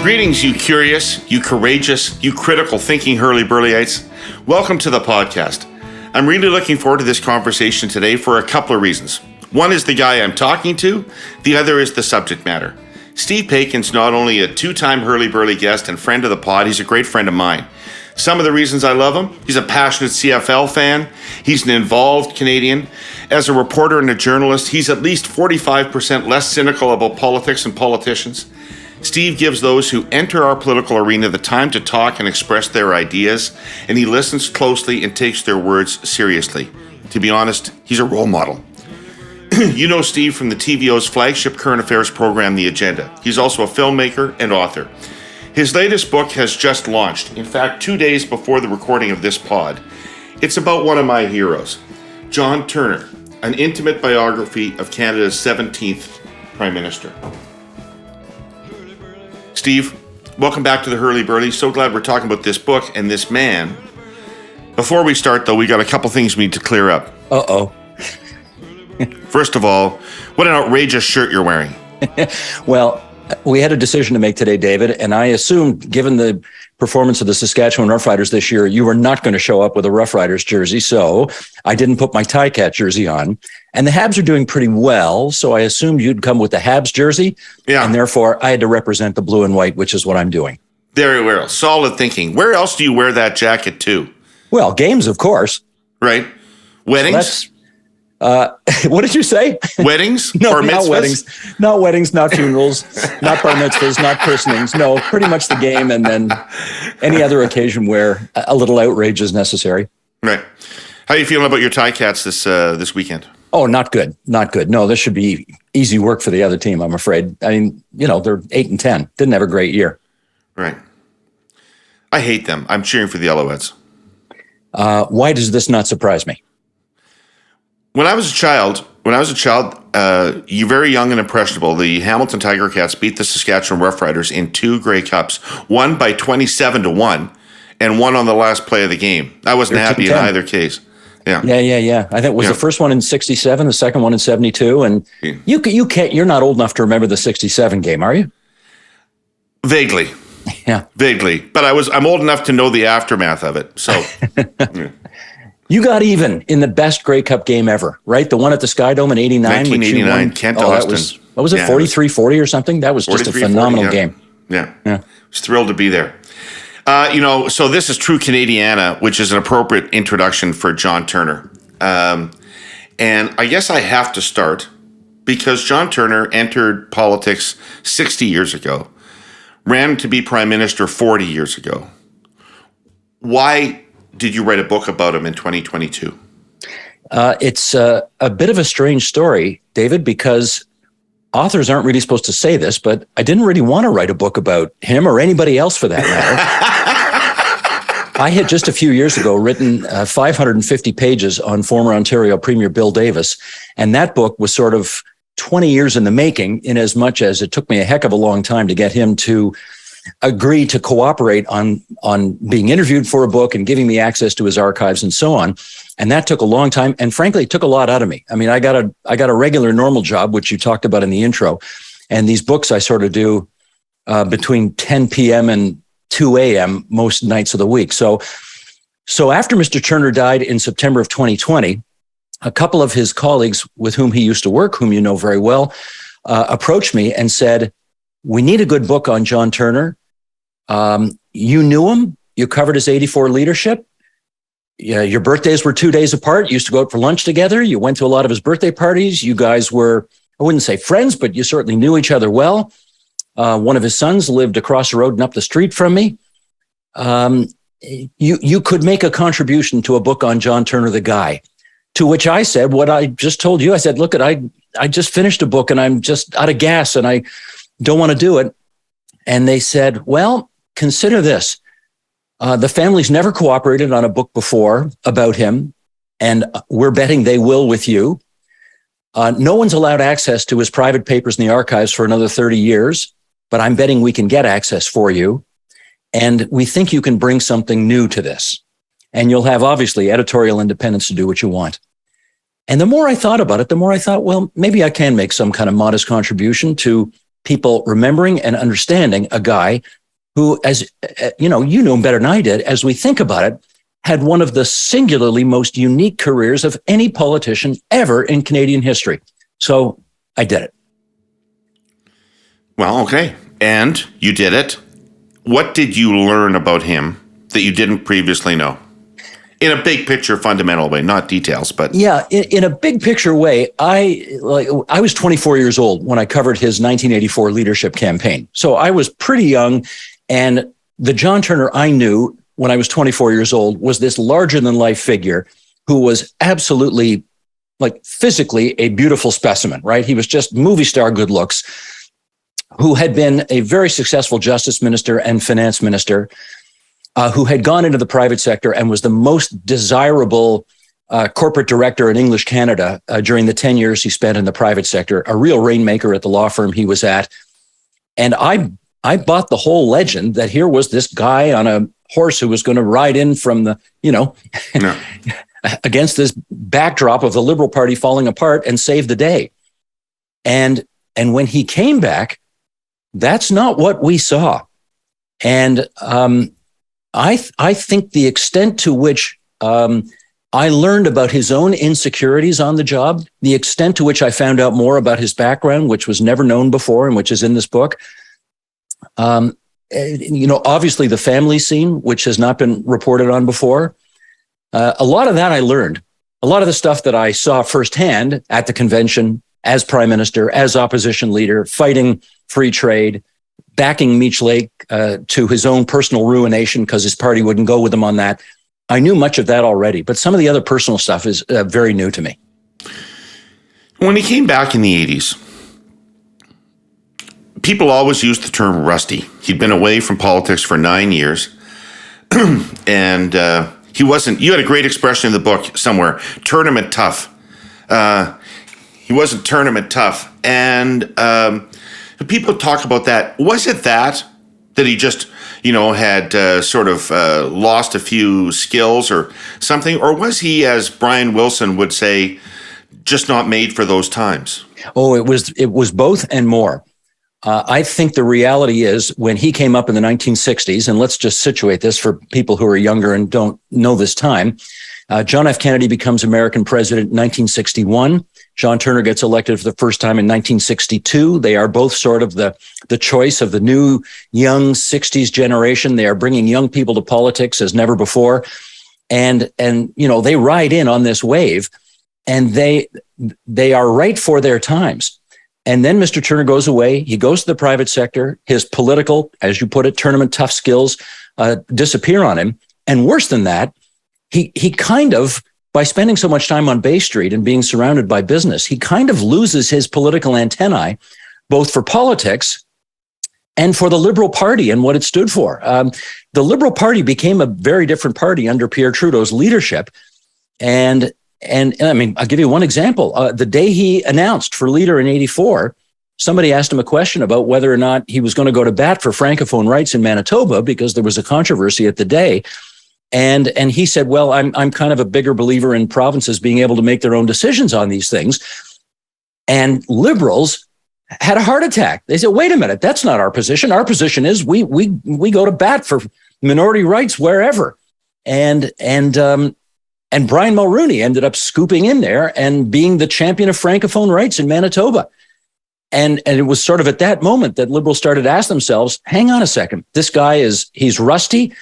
Greetings, you curious, you courageous, you critical thinking Herle Burlyites. Welcome to the podcast. I'm really looking forward to this conversation today for a couple of reasons. One is the guy I'm talking to, the other is the subject matter. Steve Paikin's not only a two-time Herle Burly guest and friend of the pod, he's a great friend of mine. Some of the reasons I love him: he's a passionate CFL fan, he's an involved Canadian. As a reporter and a journalist, he's at least 45% less cynical about politics and politicians. Steve gives those who enter our political arena the time to talk and express their ideas, and he listens closely and takes their words seriously. To be honest, he's a role model. You know Steve from the TVO's flagship current affairs program, The Agenda. He's also a filmmaker and author. His latest book has just launched, in fact, 2 days before the recording of this pod. It's about one of my heroes, John Turner, an intimate biography of Canada's 17th Prime Minister. Steve, welcome back to the Herle Burly. So glad we're talking about this book and this man. Before we start, though, we got a couple things we need to clear up. Uh-oh. First of all, what an outrageous shirt you're wearing. Well, we had a decision to make today, David, and I assumed, given the performance of the Saskatchewan Roughriders this year, you were not going to show up with a Roughriders jersey, so I didn't put my Ticats jersey on. And the Habs are doing pretty well, so I assumed you'd come with the Habs jersey, and therefore I had to represent the blue and white, which is what I'm doing. Very well. Solid thinking. Where else do you wear that jacket to? Well, games, of course. Right. Weddings? What did you say? Weddings? No, or not weddings. Not weddings, not funerals, not bar mitzvahs, not christenings. No, pretty much the game, and then any other occasion where a little outrage is necessary. Right. How are you feeling about your Ticats this weekend? Oh, not good. Not good. No, this should be easy work for the other team, I'm afraid. I mean, they're 8-10. Didn't have a great year. Right. I hate them. I'm cheering for the Alouettes. Why does this not surprise me? When I was a child, you're very young and impressionable. The Hamilton Tiger Cats beat the Saskatchewan Roughriders in 2 Grey Cups, one by 27-1, and one on the last play of the game. I wasn't happy in either case. Yeah. I think it was the first one in 67, the second one in 72, and you can't. You're not old enough to remember the 67 game, are you? Vaguely. Yeah. Vaguely. But I'm old enough to know the aftermath of it. So yeah. You got even in the best Grey Cup game ever, right? The one at the Sky Dome in 89. 1989, Kent Austin. What was it, 43-40 or something? That was just a phenomenal game. Yeah. I was thrilled to be there. So this is True Canadiana, which is an appropriate introduction for John Turner. And I guess I have to start because John Turner entered politics 60 years ago, ran to be Prime Minister 40 years ago. Why did you write a book about him in 2022? It's a bit of a strange story, David, because authors aren't really supposed to say this, but I didn't really want to write a book about him or anybody else for that matter. I had just a few years ago written 550 pages on former Ontario Premier Bill Davis, and that book was sort of 20 years in the making, in as much as it took me a heck of a long time to get him to agree to cooperate on being interviewed for a book and giving me access to his archives and so on. And that took a long time. And frankly, it took a lot out of me. I mean, I got a regular normal job, which you talked about in the intro. And these books I sort of do between 10 p.m. and 2 a.m. most nights of the week. So after Mr. Turner died in September of 2020, a couple of his colleagues with whom he used to work, whom you know very well, approached me and said, "We need a good book on John Turner. You knew him. You covered his 84 leadership. Your birthdays were 2 days apart. You used to go out for lunch together. You went to a lot of his birthday parties. You guys were, I wouldn't say friends, but you certainly knew each other well. One of his sons lived across the road and up the street from me. You could make a contribution to a book on John Turner, the guy." To which I said what I just told you. I said, "Look, I just finished a book and I'm just out of gas and I don't want to do it." And they said, "Well, consider this. The family's never cooperated on a book before about him, and we're betting they will with you. No one's allowed access to his private papers in the archives for another 30 years, but I'm betting we can get access for you. And we think you can bring something new to this. And you'll have, obviously, editorial independence to do what you want." And the more I thought about it, the more I thought, well, maybe I can make some kind of modest contribution to people remembering and understanding a guy who, as you know him better than I did, as we think about it, had one of the singularly most unique careers of any politician ever in Canadian history. So I did it. Well, okay. And you did it. What did you learn about him that you didn't previously know? In a big picture, fundamental way, not details, but... Yeah, in a big picture way, I was 24 years old when I covered his 1984 leadership campaign. So I was pretty young, and the John Turner I knew when I was 24 years old was this larger-than-life figure who was absolutely, physically a beautiful specimen, right? He was just movie star good looks, who had been a very successful justice minister and finance minister, who had gone into the private sector and was the most desirable corporate director in English Canada during the 10 years he spent in the private sector, a real rainmaker at the law firm he was at. And I bought the whole legend that here was this guy on a horse who was going to ride in from the, against this backdrop of the Liberal Party falling apart and save the day. And when he came back, that's not what we saw. And I think the extent to which I learned about his own insecurities on the job, the extent to which I found out more about his background, which was never known before and which is in this book. Obviously the family scene, which has not been reported on before. A lot of that I learned. A lot of the stuff that I saw firsthand at the convention, as prime minister, as opposition leader, fighting free trade, backing Meech Lake to his own personal ruination because his party wouldn't go with him on that. I knew much of that already, but some of the other personal stuff is very new to me. When he came back in the 80s, people always used the term rusty. He'd been away from politics for 9 years, and he wasn't, you had a great expression in the book somewhere, tournament tough. He wasn't tournament tough. And people talk about that. Was it that he just, had lost a few skills or something? Or was he, as Brian Wilson would say, just not made for those times? Oh, it was both and more. I think the reality is when he came up in the 1960s, and let's just situate this for people who are younger and don't know this time, John F. Kennedy becomes American president in 1961. John Turner gets elected for the first time in 1962. They are both sort of the choice of the new young 60s generation. They are bringing young people to politics as never before. And they ride in on this wave, and they are right for their times. And then Mr. Turner goes away. He goes to the private sector. His political, as you put it, tournament tough skills disappear on him. And worse than that, he kind of, by spending so much time on Bay Street and being surrounded by business, he kind of loses his political antennae, both for politics and for the Liberal Party and what it stood for. The Liberal Party became a very different party under Pierre Trudeau's leadership. And I mean, I'll give you one example. The day he announced for leader in 84, somebody asked him a question about whether or not he was going to go to bat for Francophone rights in Manitoba because there was a controversy at the day. And he said, well, I'm kind of a bigger believer in provinces being able to make their own decisions on these things. And Liberals had a heart attack. They said, wait a minute, that's not our position. Our position is we go to bat for minority rights wherever. And Brian Mulroney ended up scooping in there and being the champion of Francophone rights in Manitoba. And it was sort of at that moment that Liberals started to ask themselves, hang on a second, this guy he's rusty.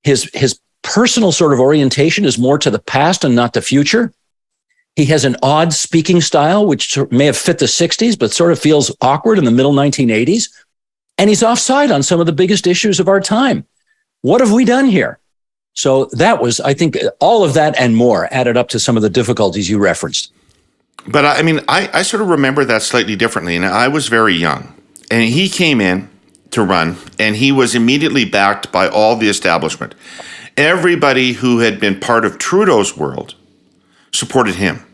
His personal sort of orientation is more to the past and not the future. He has an odd speaking style, which may have fit the 60s, but sort of feels awkward in the middle 1980s. And he's offside on some of the biggest issues of our time. What have we done here? So that was, I think, all of that and more added up to some of the difficulties you referenced. But I mean, I sort of remember that slightly differently. And I was very young. And he came in to run, and he was immediately backed by all the establishment. Everybody who had been part of Trudeau's world supported him.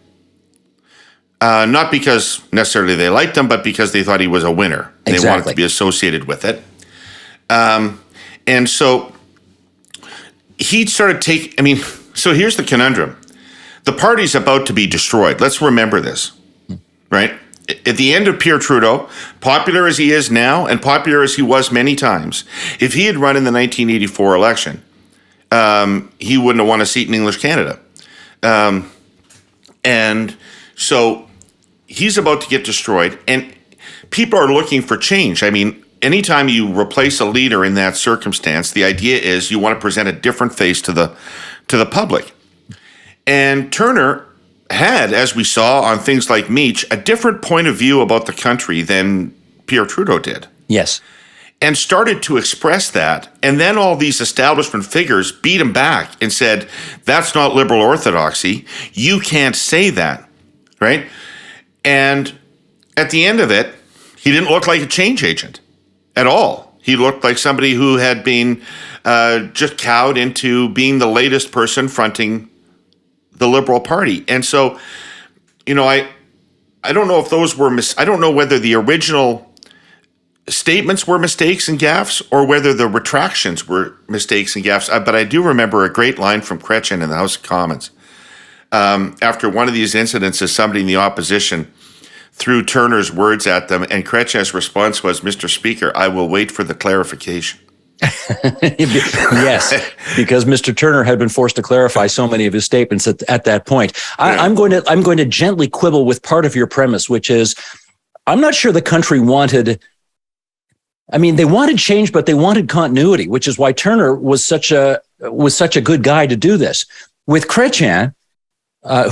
Not because necessarily they liked him, but because they thought he was a winner. Exactly. They wanted to be associated with it. And so he started so here's the conundrum. The party's about to be destroyed. Let's remember this, right? at the end of Pierre Trudeau, popular as he is now and popular as he was many times, if he had run in the 1984 election, he wouldn't have won a seat in English Canada. And so he's about to get destroyed, and people are looking for change. I mean, anytime you replace a leader in that circumstance, the idea is you want to present a different face to the public. And Turner had, as we saw on things like Meech, a different point of view about the country than Pierre Trudeau did. Yes. And started to express that. And then all these establishment figures beat him back and said, that's not liberal orthodoxy. You can't say that, right? And at the end of it, he didn't look like a change agent at all. He looked like somebody who had been just cowed into being the latest person fronting the Liberal Party. And so, you know, I don't know if those were I don't know whether the original statements were mistakes and gaffes or whether the retractions were mistakes and gaffes. But I do remember a great line from Chrétien in the House of Commons. After one of these incidences, somebody in the opposition threw Turner's words at them, and Chrétien's response was, "Mr. Speaker, I will wait for the clarification." Yes, because Mr. Turner had been forced to clarify so many of his statements at that point. I'm going to gently quibble with part of your premise, which is I'm not sure the country wanted. I mean, they wanted change, but they wanted continuity, which is why Turner was such a good guy to do this. With Chrétien,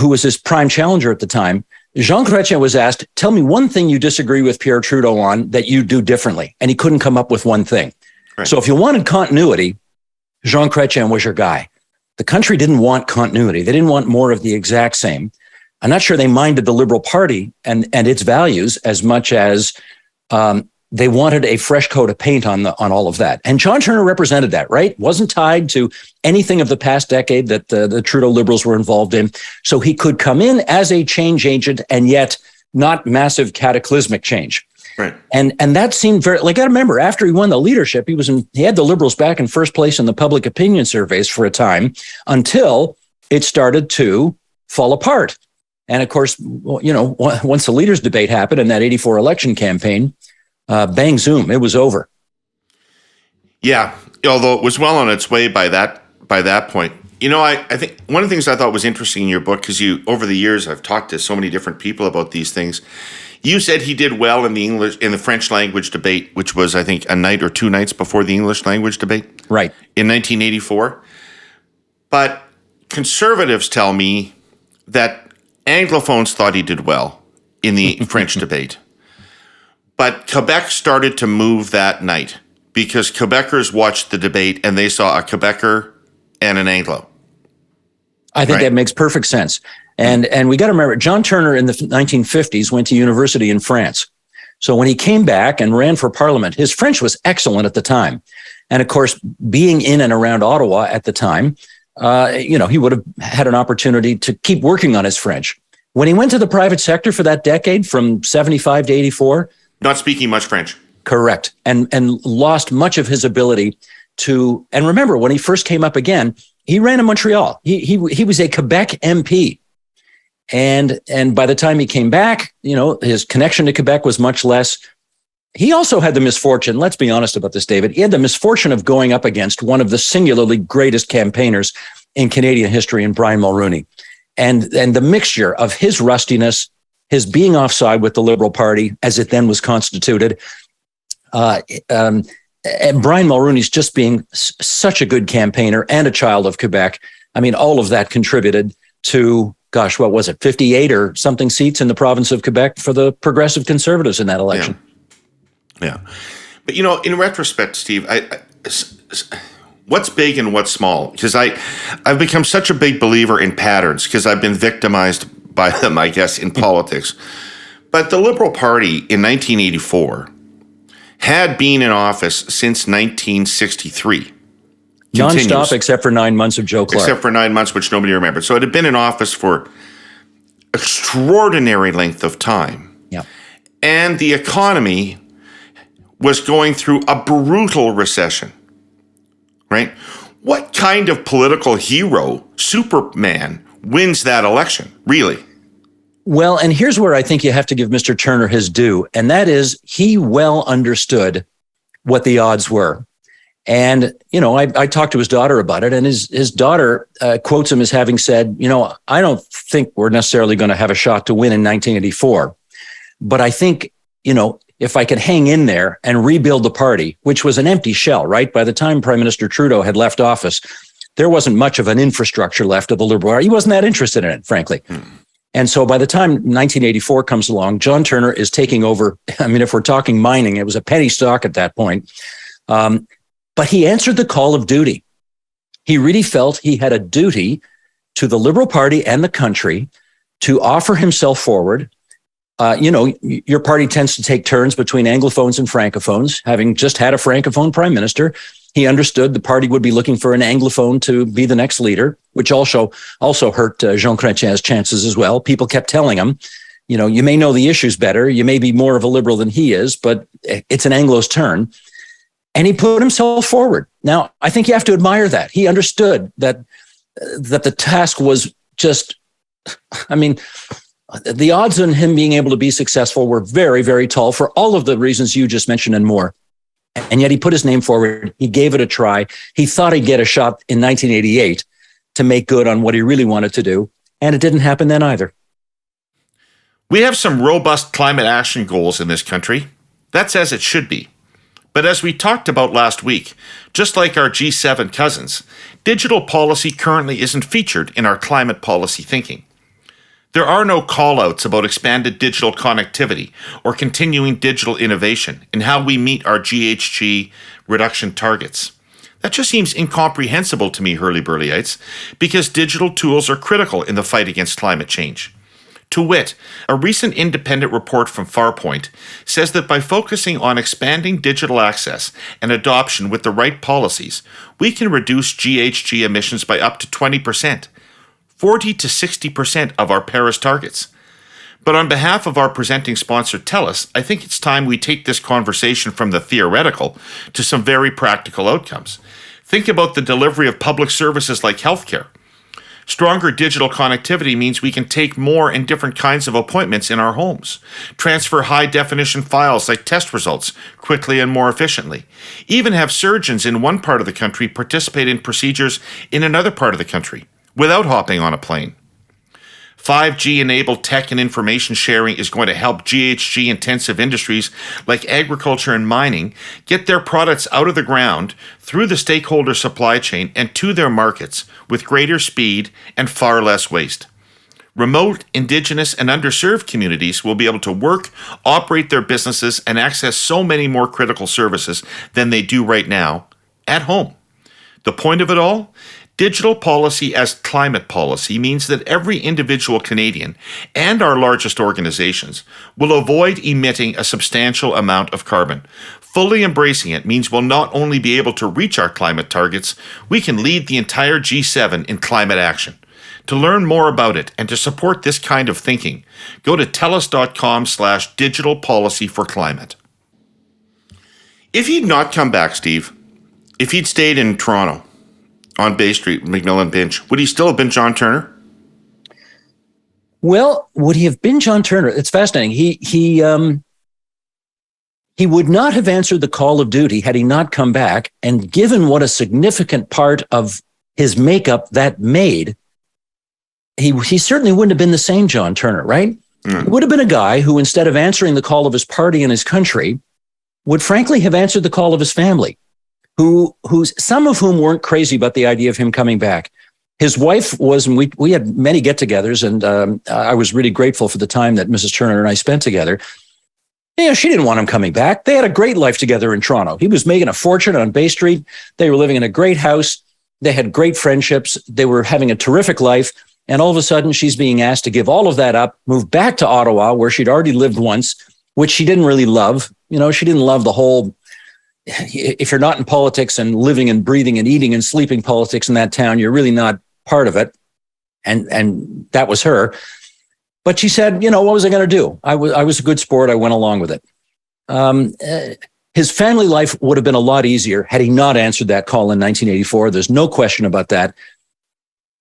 who was his prime challenger at the time, Jean Chrétien was asked, "Tell me one thing you disagree with Pierre Trudeau on that you do differently," and he couldn't come up with one thing. Right. So if you wanted continuity, Jean Chrétien was your guy. The country didn't want continuity. They didn't want more of the exact same. I'm not sure they minded the Liberal Party and its values as much as they wanted a fresh coat of paint on all of that. And John Turner represented that, right? Wasn't tied to anything of the past decade that the Trudeau Liberals were involved in. So he could come in as a change agent and yet not massive cataclysmic change. Right. And that seemed very, like, I remember after he won the leadership, he had the Liberals back in first place in the public opinion surveys for a time until it started to fall apart. And of course, you know, once the leaders debate happened in that 84 election campaign, bang, zoom, it was over. Yeah, although it was well on its way by that point. You know, I think one of the things I thought was interesting in your book, because over the years, I've talked to so many different people about these things. You said he did well in the French language debate, which was, I think, a night or two nights before the English language debate. Right. In 1984. But conservatives tell me that Anglophones thought he did well in the French debate. But Quebec started to move that night because Quebecers watched the debate and they saw a Quebecer and an Anglo. I think that makes perfect sense. And we got to remember, John Turner in the 1950s went to university in France. So when he came back and ran for parliament, his French was excellent at the time. And of course, being in and around Ottawa at the time, you know, he would have had an opportunity to keep working on his French. When he went to the private sector for that decade from 75 to 84, not speaking much French. Correct. And lost much of his ability to, and remember, when he first came up again, he ran in Montreal. He was a Quebec MP. And by the time he came back, you know, his connection to Quebec was much less. He also had the misfortune, let's be honest about this, David, he had the misfortune of going up against one of the singularly greatest campaigners in Canadian history in Brian Mulroney. And the mixture of his rustiness, his being offside with the Liberal Party as it then was constituted, and Brian Mulroney's just being such a good campaigner and a child of Quebec. I mean, all of that contributed to, gosh, what was it, 58 or something seats in the province of Quebec for the Progressive Conservatives in that election. Yeah. But, you know, in retrospect, Steve, what's big and what's small? Because I've become such a big believer in patterns because I've been victimized by them, I guess, in politics. But the Liberal Party in 1984 had been in office since 1963. Non-stop, except for 9 months of Joe Clark. Except for 9 months, which nobody remembered. So it had been in office for extraordinary length of time. Yeah. And the economy was going through a brutal recession, right? What kind of political hero, Superman, wins that election, really? Well, and here's where I think you have to give Mr. Turner his due, and that is he well understood what the odds were. And, I talked to his daughter about it, and his daughter quotes him as having said, I don't think we're necessarily going to have a shot to win in 1984. But I think, if I could hang in there and rebuild the party, which was an empty shell, right? By the time Prime Minister Trudeau had left office, there wasn't much of an infrastructure left of the Liberal Party. He wasn't that interested in it, frankly. And so by the time 1984 comes along, John Turner is taking over. I mean, if we're talking mining, it was a penny stock at that point. But he answered the call of duty. He really felt he had a duty to the Liberal Party and the country to offer himself forward. Your party tends to take turns between Anglophones and Francophones. Having just had a Francophone prime minister, he understood the party would be looking for an Anglophone to be the next leader, which also hurt Jean Chrétien's chances as well. People kept telling him, you may know the issues better. You may be more of a liberal than he is, but it's an Anglo's turn. And he put himself forward. Now, I think you have to admire that. He understood that the task was just, the odds on him being able to be successful were very, very tall for all of the reasons you just mentioned and more. And yet he put his name forward. He gave it a try. He thought he'd get a shot in 1988 to make good on what he really wanted to do. And it didn't happen then either. We have some robust climate action goals in this country. That's as it should be. But as we talked about last week, just like our G7 cousins, digital policy currently isn't featured in our climate policy thinking. There are no call-outs about expanded digital connectivity or continuing digital innovation in how we meet our GHG reduction targets. That just seems incomprehensible to me, Herle Burlyites, because digital tools are critical in the fight against climate change. To wit, a recent independent report from Farpoint says that by focusing on expanding digital access and adoption with the right policies, we can reduce GHG emissions by up to 20%, 40 to 60% of our Paris targets. But on behalf of our presenting sponsor, Telus, I think it's time we take this conversation from the theoretical to some very practical outcomes. Think about the delivery of public services like healthcare. Stronger digital connectivity means we can take more and different kinds of appointments in our homes, transfer high-definition files like test results quickly and more efficiently, even have surgeons in one part of the country participate in procedures in another part of the country without hopping on a plane. 5G-enabled tech and information sharing is going to help GHG-intensive industries like agriculture and mining get their products out of the ground through the stakeholder supply chain and to their markets with greater speed and far less waste. Remote, indigenous, and underserved communities will be able to work, operate their businesses, and access so many more critical services than they do right now at home. The point of it all? Digital policy as climate policy means that every individual Canadian and our largest organizations will avoid emitting a substantial amount of carbon. Fully embracing it means we'll not only be able to reach our climate targets, we can lead the entire G7 in climate action. To learn more about it and to support this kind of thinking, go to telus.com/digital policy for climate. If he'd not come back, Steve, if he'd stayed in Toronto, on Bay Street, Macmillan Bench, would he still have been John Turner? Well, would he have been John Turner? It's fascinating. He would not have answered the call of duty had he not come back. And given what a significant part of his makeup that made, he certainly wouldn't have been the same John Turner, right? He would have been a guy who, instead of answering the call of his party and his country, would frankly have answered the call of his family. Some of whom weren't crazy about the idea of him coming back. His wife was, and we had many get-togethers, and I was really grateful for the time that Mrs. Turner and I spent together. She didn't want him coming back. They had a great life together in Toronto. He was making a fortune on Bay Street. They were living in a great house. They had great friendships. They were having a terrific life. And all of a sudden, she's being asked to give all of that up, move back to Ottawa, where she'd already lived once, which she didn't really love. She didn't love the whole, if you're not in politics and living and breathing and eating and sleeping politics in that town, you're really not part of it. And that was her. But she said, what was I going to do? I was a good sport. I went along with it. His family life would have been a lot easier had he not answered that call in 1984. There's no question about that.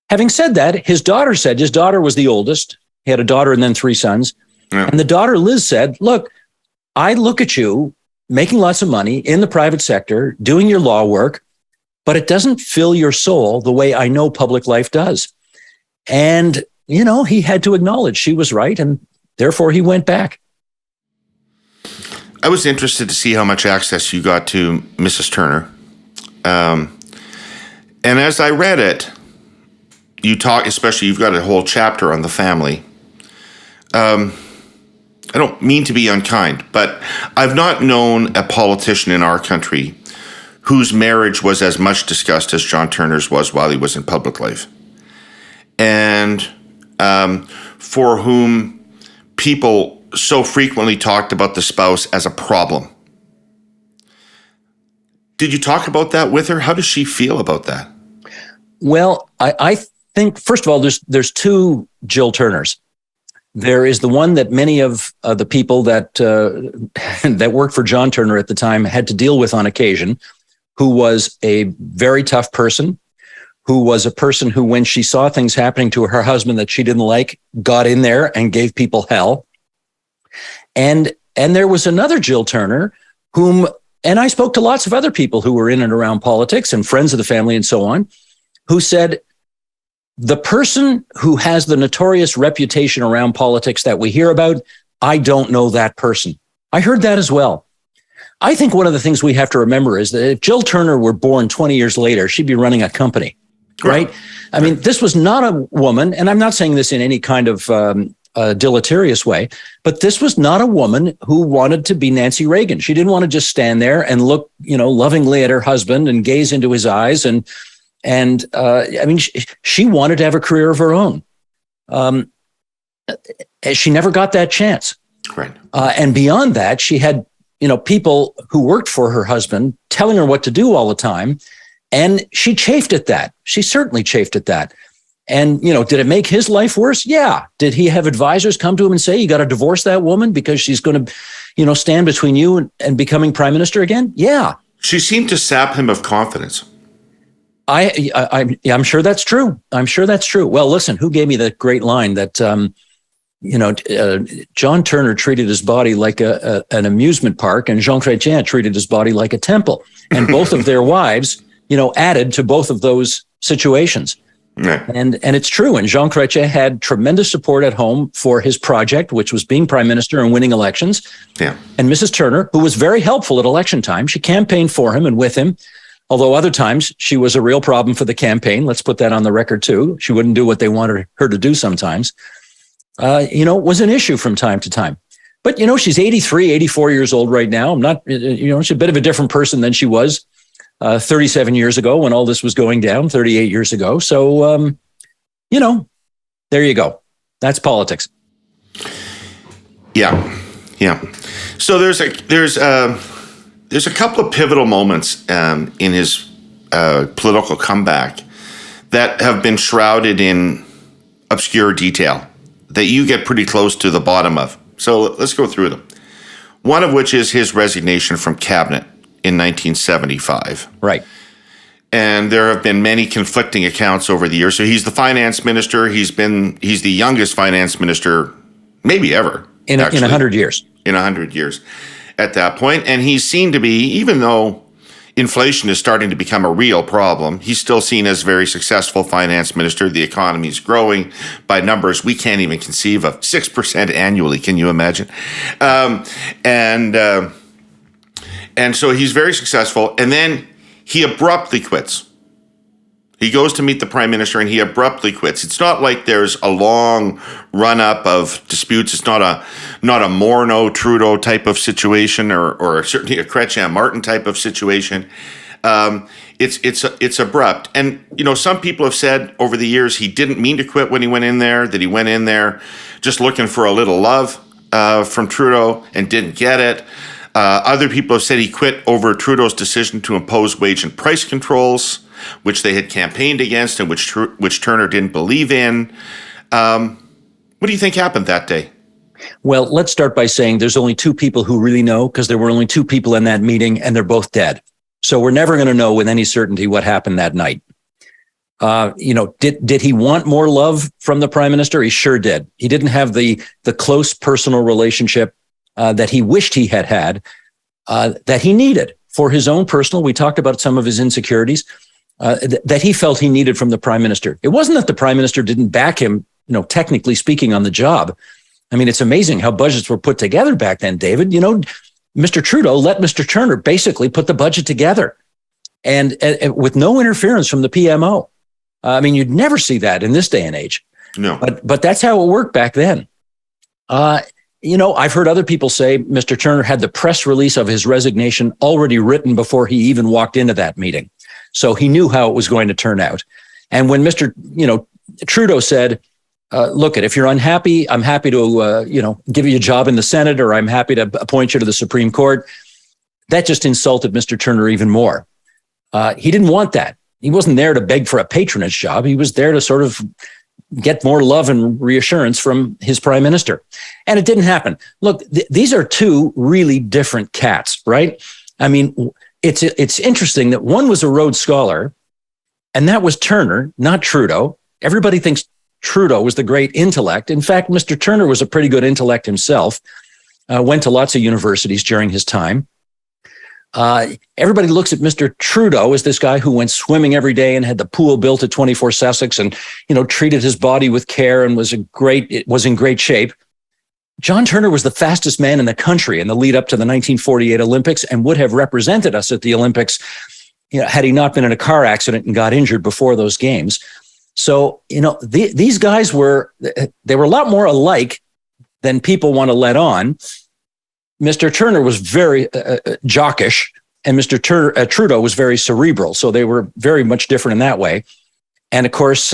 Having said that, his daughter was the oldest. He had a daughter and then 3 sons. Yeah. And the daughter, Liz, said, look, I look at you making lots of money in the private sector, doing your law work, but it doesn't fill your soul the way I know public life does. And, he had to acknowledge she was right, and therefore he went back. I was interested to see how much access you got to Mrs. Turner. And as I read it, you talk, especially you've got a whole chapter on the family. I don't mean to be unkind, but I've not known a politician in our country whose marriage was as much discussed as John Turner's was while he was in public life. And for whom people so frequently talked about the spouse as a problem. Did you talk about that with her? How does she feel about that? Well, I think, first of all, there's 2 Jill Turners. There is the one that many of the people that that worked for John Turner at the time had to deal with on occasion, who was a very tough person, who was a person who, when she saw things happening to her husband that she didn't like, got in there and gave people hell. And there was another Jill Turner whom, and I spoke to lots of other people who were in and around politics and friends of the family and so on, who said, the person who has the notorious reputation around politics that we hear about, I don't know that person. I heard that as well. I think one of the things we have to remember is that if Jill Turner were born 20 years later, she'd be running a company, right? I mean, this was not a woman, and I'm not saying this in any kind of deleterious way, but this was not a woman who wanted to be Nancy Reagan. She didn't want to just stand there and look, lovingly at her husband and gaze into his eyes. And I mean, she wanted to have a career of her own. She never got that chance. Right. And beyond that, she had, people who worked for her husband telling her what to do all the time. And she chafed at that. She certainly chafed at that. And, did it make his life worse? Yeah. Did he have advisors come to him and say, you got to divorce that woman because she's going to, stand between you and becoming prime minister again? Yeah. She seemed to sap him of confidence. I'm sure that's true. I'm sure that's true. Well, listen, who gave me that great line that, John Turner treated his body like an amusement park, and Jean Chrétien treated his body like a temple. And both of their wives, added to both of those situations. Right. And it's true. And Jean Chrétien had tremendous support at home for his project, which was being prime minister and winning elections. Yeah. And Mrs. Turner, who was very helpful at election time, she campaigned for him and with him. Although other times she was a real problem for the campaign. Let's put that on the record too. She wouldn't do what they wanted her to do sometimes. Was an issue from time to time. But, she's 83, 84 years old right now. I'm not, she's a bit of a different person than she was 37 years ago when all this was going down, 38 years ago. So, there you go. That's politics. Yeah. Yeah. So there's a couple of pivotal moments in his political comeback that have been shrouded in obscure detail that you get pretty close to the bottom of. So let's go through them. One of which is his resignation from cabinet in 1975. Right. And there have been many conflicting accounts over the years. So he's the finance minister. He's the youngest finance minister maybe ever. In 100 years. In 100 years. At that point, and he's seen to be, even though inflation is starting to become a real problem, he's still seen as a very successful finance minister. The economy is growing by numbers we can't even conceive of, 6% annually. Can you imagine? And so he's very successful, and then he abruptly quits. He goes to meet the prime minister and he abruptly quits. It's not like there's a long run-up of disputes. It's not a Morneau-Trudeau type of situation or certainly a Chrétien-Martin type of situation. It's abrupt. And, some people have said over the years he didn't mean to quit when he went in there, that he went in there just looking for a little love from Trudeau and didn't get it. Other people have said he quit over Trudeau's decision to impose wage and price controls, which they had campaigned against and which Turner didn't believe in. What do you think happened that day? Well, let's start by saying there's only 2 people who really know, because there were only 2 people in that meeting and they're both dead. So we're never going to know with any certainty what happened that night. Did he want more love from the prime minister? He sure did. He didn't have the close personal relationship that he wished he had, that he needed for his own personal. We talked about some of his insecurities that he felt he needed from the prime minister. It wasn't that the prime minister didn't back him, technically speaking, on the job. I mean, it's amazing how budgets were put together back then, David. Mr. Trudeau let Mr. Turner basically put the budget together, and with no interference from the PMO. I mean, you'd never see that in this day and age. No. But that's how it worked back then. I've heard other people say Mr. Turner had the press release of his resignation already written before he even walked into that meeting. So he knew how it was going to turn out. And when Mr. Trudeau said, look, if you're unhappy, I'm happy to, give you a job in the Senate, or I'm happy to appoint you to the Supreme Court, that just insulted Mr. Turner even more. He didn't want that. He wasn't there to beg for a patronage job. He was there to sort of get more love and reassurance from his prime minister. And it didn't happen. Look, these are two really different cats, right? I mean, it's interesting that one was a Rhodes Scholar, and that was Turner, not Trudeau. Everybody thinks Trudeau was the great intellect. In fact, Mr. Turner was a pretty good intellect himself, went to lots of universities during his time. Everybody looks at Mr. Trudeau as this guy who went swimming every day and had the pool built at 24 Sussex and, treated his body with care and was in great shape. John Turner was the fastest man in the country in the lead up to the 1948 Olympics and would have represented us at the Olympics, had he not been in a car accident and got injured before those games. So, these guys they were a lot more alike than people want to let on. Mr. Turner was very jockish, and Mr. Trudeau was very cerebral. So they were very much different in that way. And of course,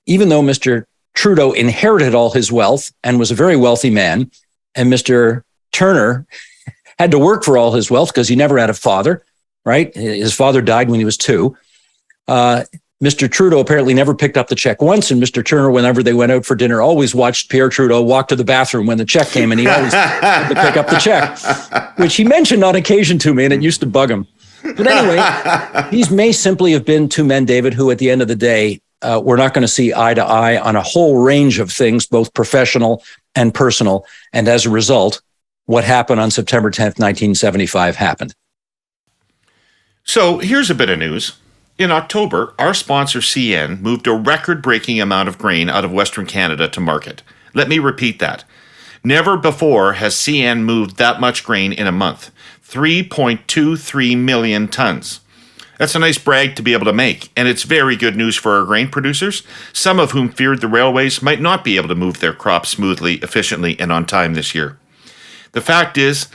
even though Mr. Trudeau inherited all his wealth and was a very wealthy man, and Mr. Turner had to work for all his wealth because he never had a father, right? His father died when he was 2. Mr. Trudeau apparently never picked up the check once, and Mr. Turner, whenever they went out for dinner, always watched Pierre Trudeau walk to the bathroom when the check came, and he always had to pick up the check, which he mentioned on occasion to me, and it used to bug him. But anyway, these may simply have been two men, David, who at the end of the day, we're not going to see eye to eye on a whole range of things, both professional and personal. And as a result, what happened on September 10th, 1975 happened. So here's a bit of news. In October, our sponsor CN moved a record-breaking amount of grain out of Western Canada to market. Let me repeat that. Never before has CN moved that much grain in a month. 3.23 million tons. That's a nice brag to be able to make, and it's very good news for our grain producers, some of whom feared the railways might not be able to move their crops smoothly, efficiently, and on time this year. The fact is,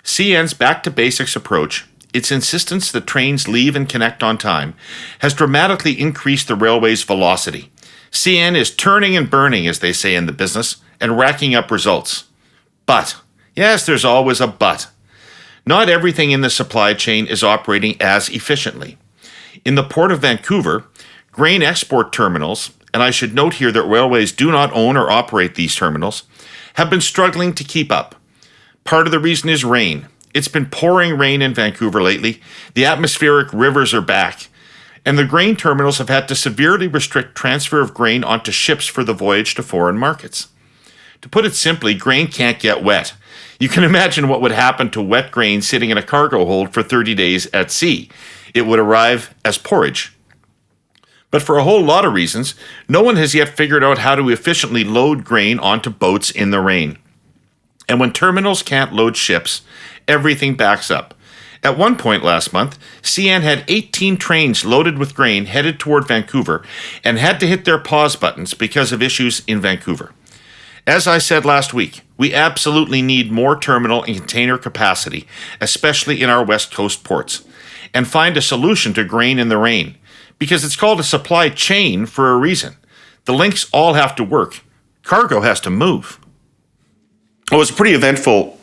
CN's back-to-basics approach, its insistence that trains leave and connect on time, has dramatically increased the railway's velocity. CN is turning and burning, as they say in the business, and racking up results. But, yes, there's always a but. Not everything in the supply chain is operating as efficiently. In the Port of Vancouver, grain export terminals, and I should note here that railways do not own or operate these terminals, have been struggling to keep up. Part of the reason is rain. It's been pouring rain in Vancouver lately. The atmospheric rivers are back, and the grain terminals have had to severely restrict transfer of grain onto ships for the voyage to foreign markets. To put it simply, grain can't get wet. You can imagine what would happen to wet grain sitting in a cargo hold for 30 days at sea. It would arrive as porridge. But for a whole lot of reasons, no one has yet figured out how to efficiently load grain onto boats in the rain. And when terminals can't load ships, everything backs up. At one point last month, CN had 18 trains loaded with grain headed toward Vancouver and had to hit their pause buttons because of issues in Vancouver. As I said last week, we absolutely need more terminal and container capacity, especially in our West Coast ports, and find a solution to grain in the rain, because it's called a supply chain for a reason. The links all have to work. Cargo has to move. It was a pretty eventful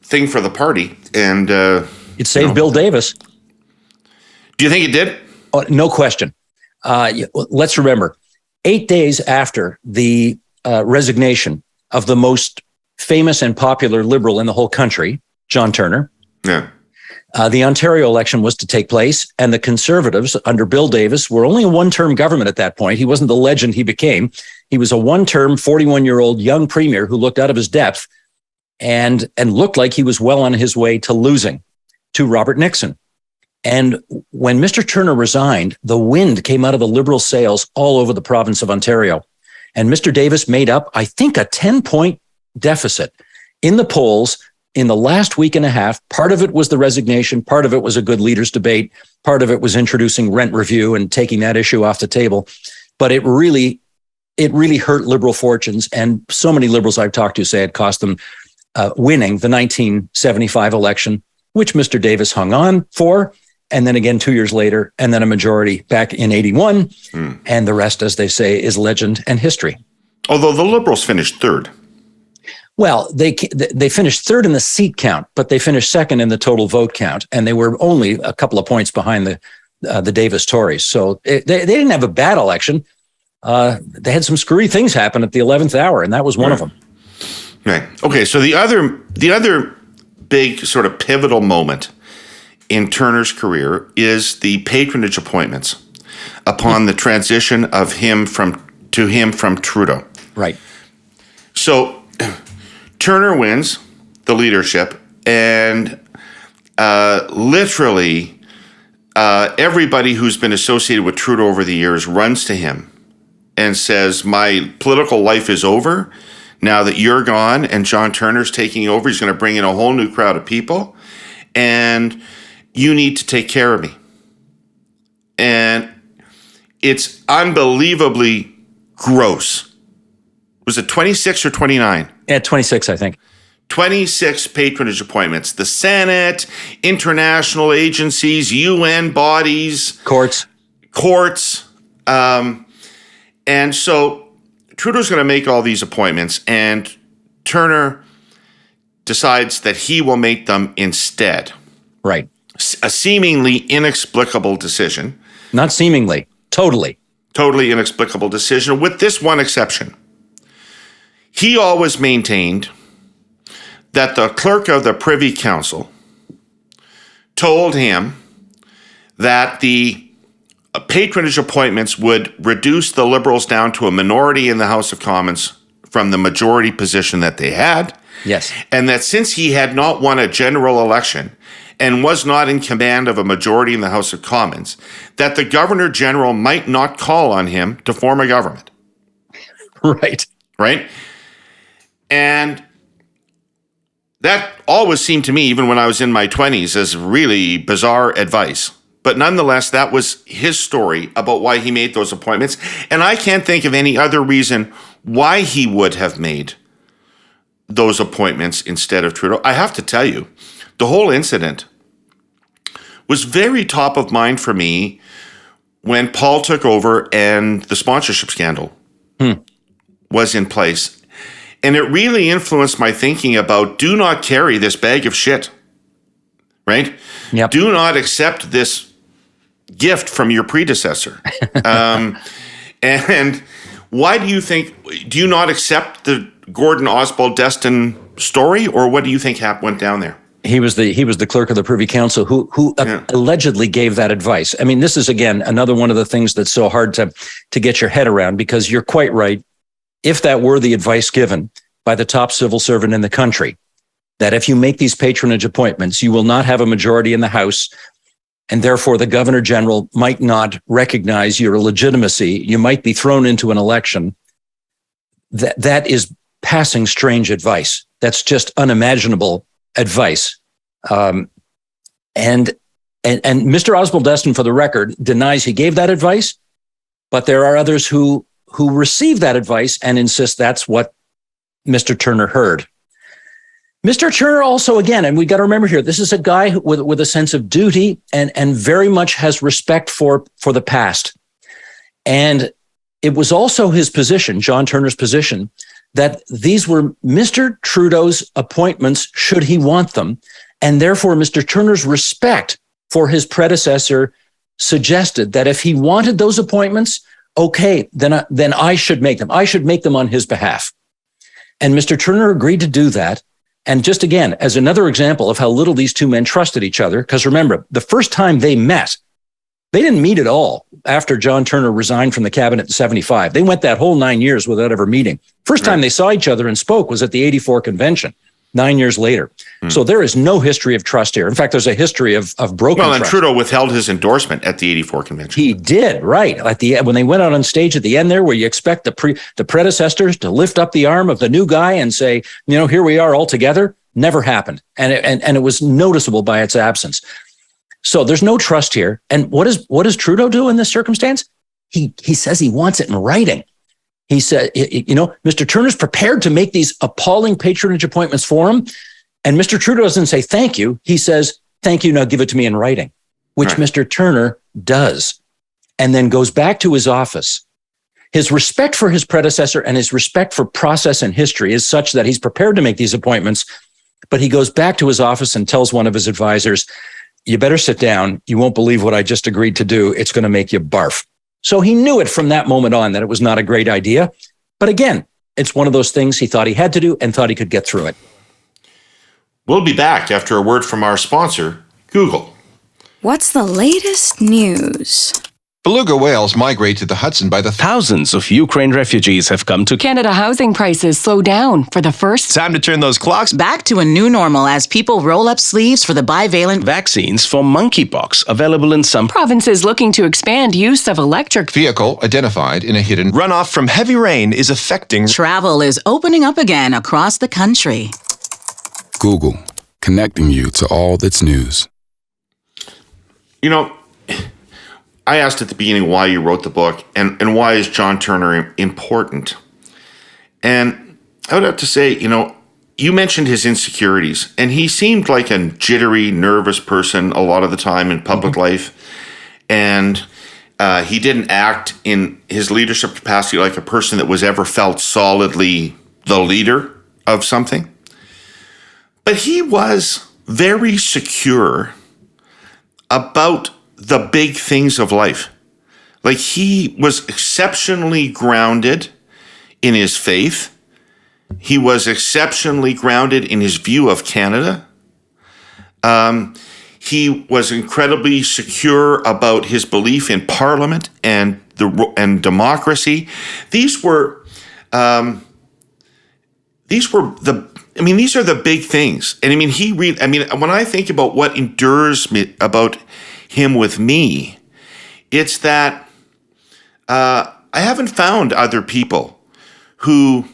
thing for the party, and it saved Bill Davis. Do you think it did? Oh, no question. Let's remember, 8 days after the resignation of the most famous and popular liberal in the whole country, John Turner, The Ontario election was to take place, and the Conservatives under Bill Davis were only a one-term government at that point. He wasn't the legend he became. He was a one-term, 41-year-old young premier who looked out of his depth and looked like he was well on his way to losing to Robert Nixon. And when Mr. Turner resigned, the wind came out of the Liberal sails all over the province of Ontario. And Mr. Davis made up, I think, a 10-point deficit in the polls in the last week and a half. Part of it was the resignation. Part of it was a good leaders debate. Part of it was introducing rent review and taking that issue off the table. But it really hurt Liberal fortunes. And so many Liberals I've talked to say it cost them winning the 1975 election, which Mr. Davis hung on for. And then again 2 years later, and then a majority back in 81. And the rest, as they say, is legend and history. Although the Liberals finished third. Well, they finished third in the seat count, but they finished second in the total vote count, and they were only a couple of points behind the Davis Tories. So they didn't have a bad election. They had some screwy things happen at the 11th hour, and that was one of them. Right. Okay. So the other big sort of pivotal moment in Turner's career is the patronage appointments upon the transition of him from Trudeau. Right. So Turner wins the leadership, and literally everybody who's been associated with Trudeau over the years runs to him and says, my political life is over now that you're gone and John Turner's taking over. He's going to bring in a whole new crowd of people, and you need to take care of me. And it's unbelievably gross. Was it 26 or 29? Yeah, 26, I think. 26 patronage appointments. The Senate, international agencies, UN bodies. Courts. And so Trudeau's going to make all these appointments, and Turner decides that he will make them instead. Right. A seemingly inexplicable decision. Not seemingly. Totally. Totally inexplicable decision, with this one exception. He always maintained that the clerk of the Privy Council told him that the patronage appointments would reduce the Liberals down to a minority in the House of Commons from the majority position that they had. Yes. And that since he had not won a general election and was not in command of a majority in the House of Commons, that the Governor General might not call on him to form a government. Right. Right? And that always seemed to me, even when I was in my 20s, as really bizarre advice. But nonetheless, that was his story about why he made those appointments. And I can't think of any other reason why he would have made those appointments instead of Trudeau. I have to tell you, the whole incident was very top of mind for me when Paul took over and the sponsorship scandal was in place. And it really influenced my thinking about do not carry this bag of shit, right? Yep. Do not accept this gift from your predecessor. And why do you not accept the Gordon Oswald Destin story, or what do you think went down there? He was the clerk of the Privy Council who allegedly gave that advice. I mean, this is, again, another one of the things that's so hard to get your head around, because you're quite right. If that were the advice given by the top civil servant in the country, that if you make these patronage appointments, you will not have a majority in the House, and therefore the Governor General might not recognize your legitimacy, you might be thrown into an election, that is passing strange advice. That's just unimaginable advice. And Mr. Oswald Destin, for the record, denies he gave that advice, but there are others who receive that advice and insist that's what Mr. Turner heard. Mr. Turner also, again, and we got to remember here, this is a guy with a sense of duty and very much has respect for the past. And it was also his position, John Turner's position, that these were Mr. Trudeau's appointments should he want them. And therefore, Mr. Turner's respect for his predecessor suggested that if he wanted those appointments, okay, then I should make them. I should make them on his behalf. And Mr. Turner agreed to do that. And just again, as another example of how little these two men trusted each other, because remember, the first time they met, they didn't meet at all after John Turner resigned from the cabinet in 75. They went that whole 9 years without ever meeting. First time they saw each other and spoke was at the 84 convention, 9 years later. So there is no history of trust here. In fact, there's a history of broken trust. Well, and Trudeau withheld his endorsement at the 84 convention. He did, right. At the end, when they went out on stage at the end there, where you expect the predecessors to lift up the arm of the new guy and say, here we are all together, never happened. And it was noticeable by its absence. So there's no trust here. And what does Trudeau do in this circumstance? He says he wants it in writing. He said, Mr. Turner's prepared to make these appalling patronage appointments for him. And Mr. Trudeau doesn't say thank you. He says, thank you, now give it to me in writing, which Mr. Turner does, and then goes back to his office. His respect for his predecessor and his respect for process and history is such that he's prepared to make these appointments, but he goes back to his office and tells one of his advisors, you better sit down. You won't believe what I just agreed to do. It's going to make you barf. So he knew it from that moment on that it was not a great idea. But again, it's one of those things he thought he had to do and thought he could get through it. We'll be back after a word from our sponsor, Google. What's the latest news? Beluga whales migrate to the Hudson by the Thousands of Ukraine refugees have come to Canada. Housing prices slow down for the first time to turn those clocks back to a new normal as people roll up sleeves for the bivalent vaccines for monkeypox available in some provinces looking to expand use of electric vehicle identified in a hidden runoff from heavy rain is affecting travel is opening up again across the country. Google, connecting you to all that's news. I asked at the beginning why you wrote the book and why is John Turner important? And I would have to say, you mentioned his insecurities, and he seemed like a jittery, nervous person a lot of the time in public life. And he didn't act in his leadership capacity like a person that was ever felt solidly the leader of something. But he was very secure about the big things of life. Like, he was exceptionally grounded in his faith. He was exceptionally grounded in his view of Canada. He was incredibly secure about his belief in Parliament and democracy. These are the big things. And when I think about what endures me about him with me, it's that I haven't found other people who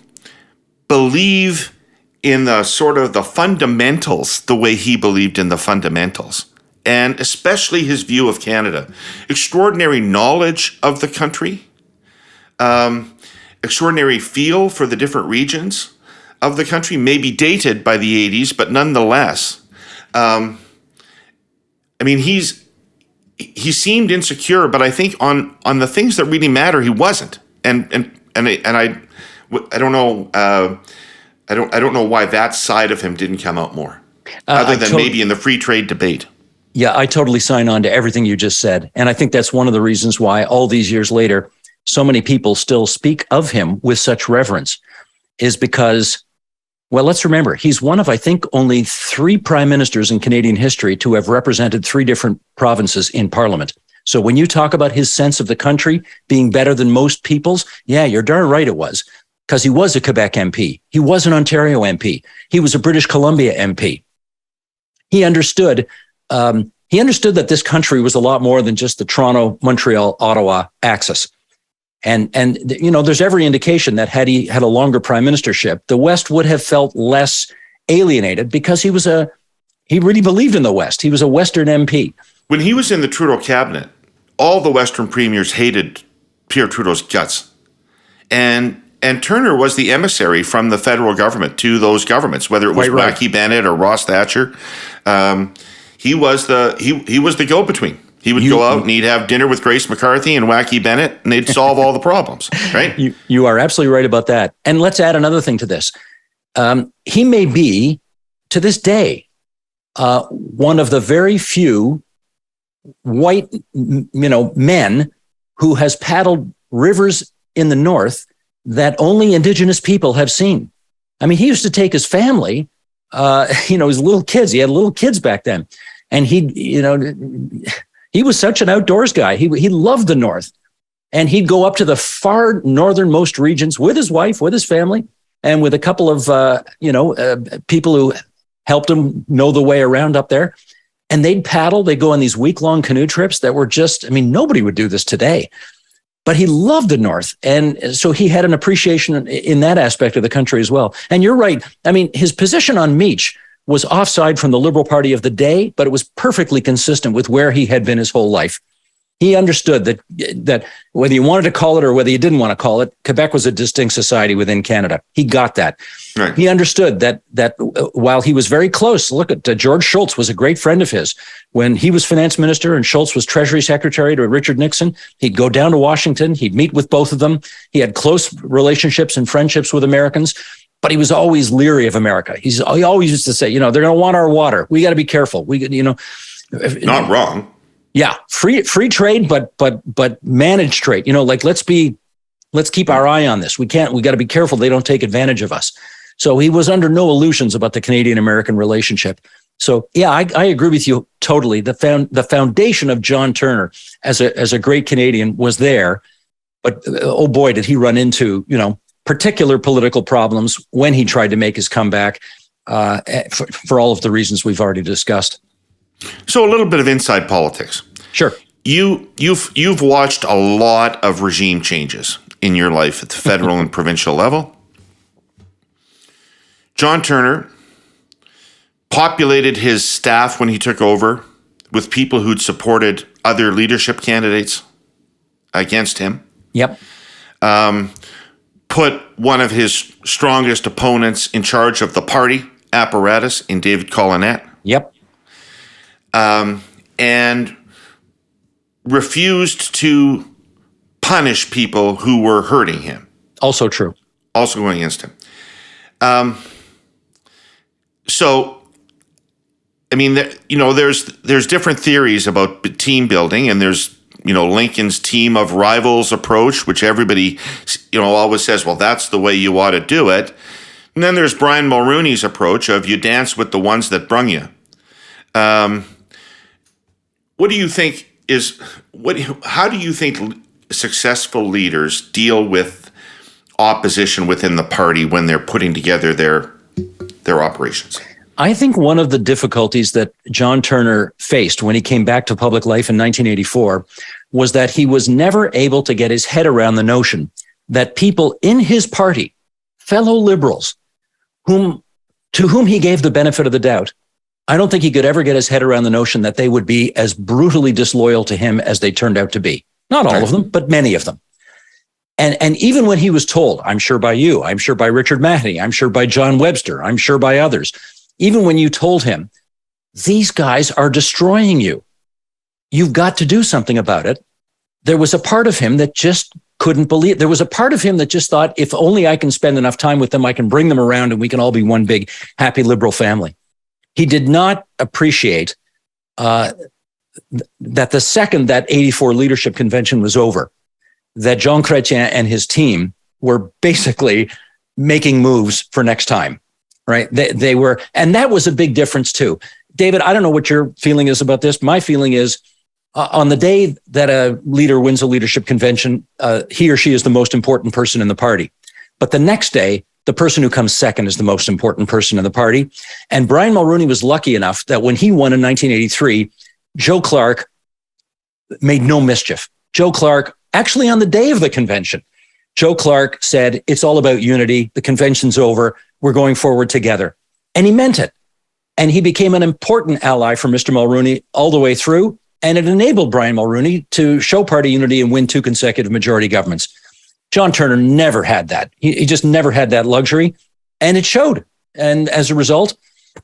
believe in the sort of the fundamentals the way he believed in the fundamentals, and especially his view of Canada. Extraordinary knowledge of the country, extraordinary feel for the different regions of the country, maybe dated by the 80s, but nonetheless, he seemed insecure, but I think on the things that really matter, he wasn't. And I don't know. I don't know why that side of him didn't come out more, other than maybe in the free trade debate. Yeah, I totally sign on to everything you just said, and I think that's one of the reasons why all these years later, so many people still speak of him with such reverence, is because, well, let's remember, he's one of, I think, only 3 prime ministers in Canadian history to have represented 3 different provinces in Parliament. So when you talk about his sense of the country being better than most people's, yeah, you're darn right it was, because he was a Quebec MP. He was an Ontario MP. He was a British Columbia MP. He understood that this country was a lot more than just the Toronto, Montreal, Ottawa axis. And there's every indication that had he had a longer prime ministership, the West would have felt less alienated because he really believed in the West. He was a Western MP. When he was in the Trudeau cabinet, all the Western premiers hated Pierre Trudeau's guts. And Turner was the emissary from the federal government to those governments, whether it was Wacky Bennett or Ross Thatcher. He was the go-between. He would go out and he'd have dinner with Grace McCarthy and Wacky Bennett, and they'd solve all the problems, right? You are absolutely right about that. And let's add another thing to this. He may be, to this day, one of the very few white, men who has paddled rivers in the North that only Indigenous people have seen. I mean, he used to take his family he was little kids. He had little kids back then. And he was such an outdoors guy. He loved the North. And he'd go up to the far northernmost regions with his wife, with his family, and with a couple of, people who helped him know the way around up there. And they'd paddle. They'd go on these week-long canoe trips that were just, nobody would do this today. But he loved the North. And so he had an appreciation in that aspect of the country as well. And you're right. His position on Meach was offside from the Liberal Party of the day, but it was perfectly consistent with where he had been his whole life. He understood that whether you wanted to call it or whether you didn't want to call it, Quebec was a distinct society within Canada. He got that. Right. He understood that while he was very close, look at George Shultz was a great friend of his. When he was finance minister and Shultz was treasury secretary to Richard Nixon, he'd go down to Washington. He'd meet with both of them. He had close relationships and friendships with Americans, but he was always leery of America. He always used to say, they're going to want our water. We got to be careful. Not wrong. Yeah, free trade, but managed trade. Let's keep our eye on this. We got to be careful they don't take advantage of us. So he was under no illusions about the Canadian-American relationship. So yeah, I agree with you totally. The foundation of John Turner as a great Canadian was there, but oh boy, did he run into particular political problems when he tried to make his comeback for all of the reasons we've already discussed. So a little bit of inside politics. Sure. You've watched a lot of regime changes in your life at the federal and provincial level. John Turner populated his staff when he took over with people who'd supported other leadership candidates against him. Yep. Put one of his strongest opponents in charge of the party apparatus in David Collinette. Yep. And refused to punish people who were hurting him. Also true. Also going against him. There's different theories about team building, and there's, Lincoln's team of rivals approach, which everybody, always says, well, that's the way you ought to do it. And then there's Brian Mulroney's approach of you dance with the ones that brung you. What do you think how do you think successful leaders deal with opposition within the party when they're putting together their operations? I think one of the difficulties that John Turner faced when he came back to public life in 1984 was that he was never able to get his head around the notion that people in his party, fellow liberals, to whom he gave the benefit of the doubt, I don't think he could ever get his head around the notion that they would be as brutally disloyal to him as they turned out to be. Not all of them, but many of them. And even when he was told, I'm sure by you, I'm sure by Richard Mahoney, I'm sure by John Webster, I'm sure by others, even when you told him, these guys are destroying you, you've got to do something about it, there was a part of him that just couldn't believe. There was a part of him that just thought, if only I can spend enough time with them, I can bring them around and we can all be one big, happy liberal family. He did not appreciate that the second that 84 leadership convention was over, that Jean Chrétien and his team were basically making moves for next time, right? They were, and that was a big difference too. David, I don't know what your feeling is about this. My feeling is on the day that a leader wins a leadership convention, he or she is the most important person in the party. But the next day, the person who comes second is the most important person in the party. And Brian Mulroney was lucky enough that when he won in 1983, Joe Clark made no mischief. Joe Clark, actually on the day of the convention, Joe Clark said, it's all about unity. The convention's over. We're going forward together. And he meant it. And he became an important ally for Mr. Mulroney all the way through. And it enabled Brian Mulroney to show party unity and win 2 consecutive majority governments. John Turner never had that. He just never had that luxury, and it showed. And as a result,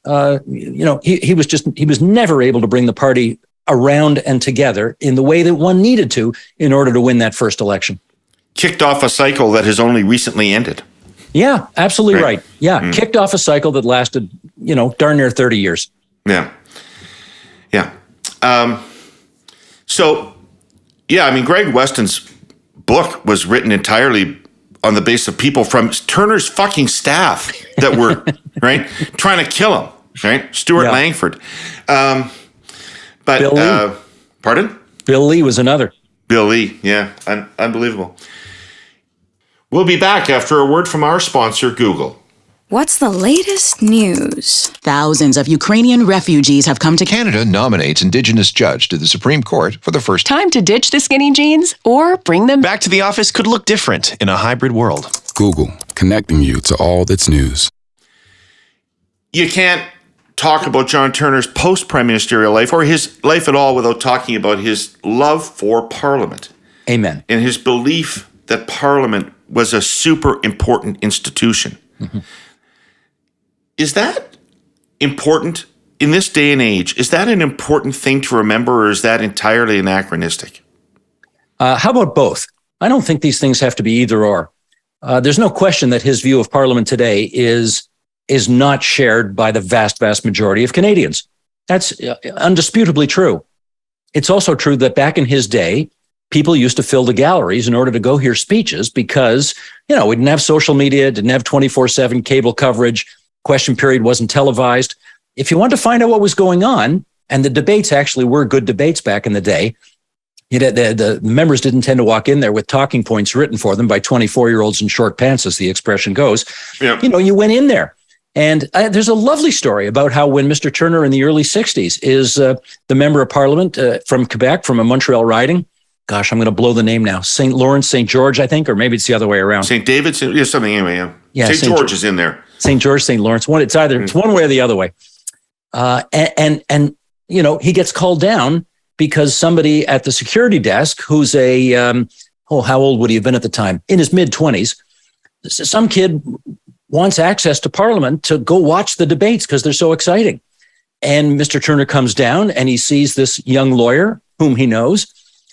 he was never able to bring the party around and together in the way that one needed to in order to win that first election. Kicked off a cycle that has only recently ended. Yeah, absolutely right. Yeah, kicked off a cycle that lasted, darn near 30 years. Yeah. Greg Weston's book was written entirely on the basis of people from Turner's fucking staff that were right? Trying to kill him, right? Stuart Langford. But Bill Lee. Pardon? Bill Lee was another. Bill Lee, yeah, unbelievable. We'll be back after a word from our sponsor, Google. What's the latest news? Thousands of Ukrainian refugees have come to Canada nominates Indigenous judge to the Supreme Court for the first time. Time to ditch the skinny jeans or bring them Back to the office could look different in a hybrid world. Google, connecting you to all that's news. You can't talk about John Turner's post-prime ministerial life or his life at all without talking about his love for Parliament. Amen. And his belief that Parliament was a super important institution. Mm-hmm. Is that important in this day and age? Is that an important thing to remember, or is that entirely anachronistic? How about both? I don't think these things have to be either or. There's no question that his view of Parliament today is not shared by the vast majority of Canadians. That's undisputably true. It's also true that back in his day, people used to fill the galleries in order to go hear speeches because, we didn't have social media, didn't have 24/7 cable coverage, question period wasn't televised. If you wanted to find out what was going on, and the debates actually were good debates back in the day, the members didn't tend to walk in there with talking points written for them by 24-year-olds in short pants, as the expression goes. Yep. You went in there. And there's a lovely story about how when Mr. Turner in the early 60s is the member of Parliament from Quebec, from a Montreal riding. Gosh, I'm going to blow the name now. St. Lawrence, St. George, I think, or maybe it's the other way around. St. David's, something anyway, yeah. St. George is in there. St. George, St. Lawrence, it's one way or the other way. And he gets called down because somebody at the security desk, who's how old would he have been at the time? In his mid-20s, some kid wants access to Parliament to go watch the debates because they're so exciting. And Mr. Turner comes down and he sees this young lawyer whom he knows.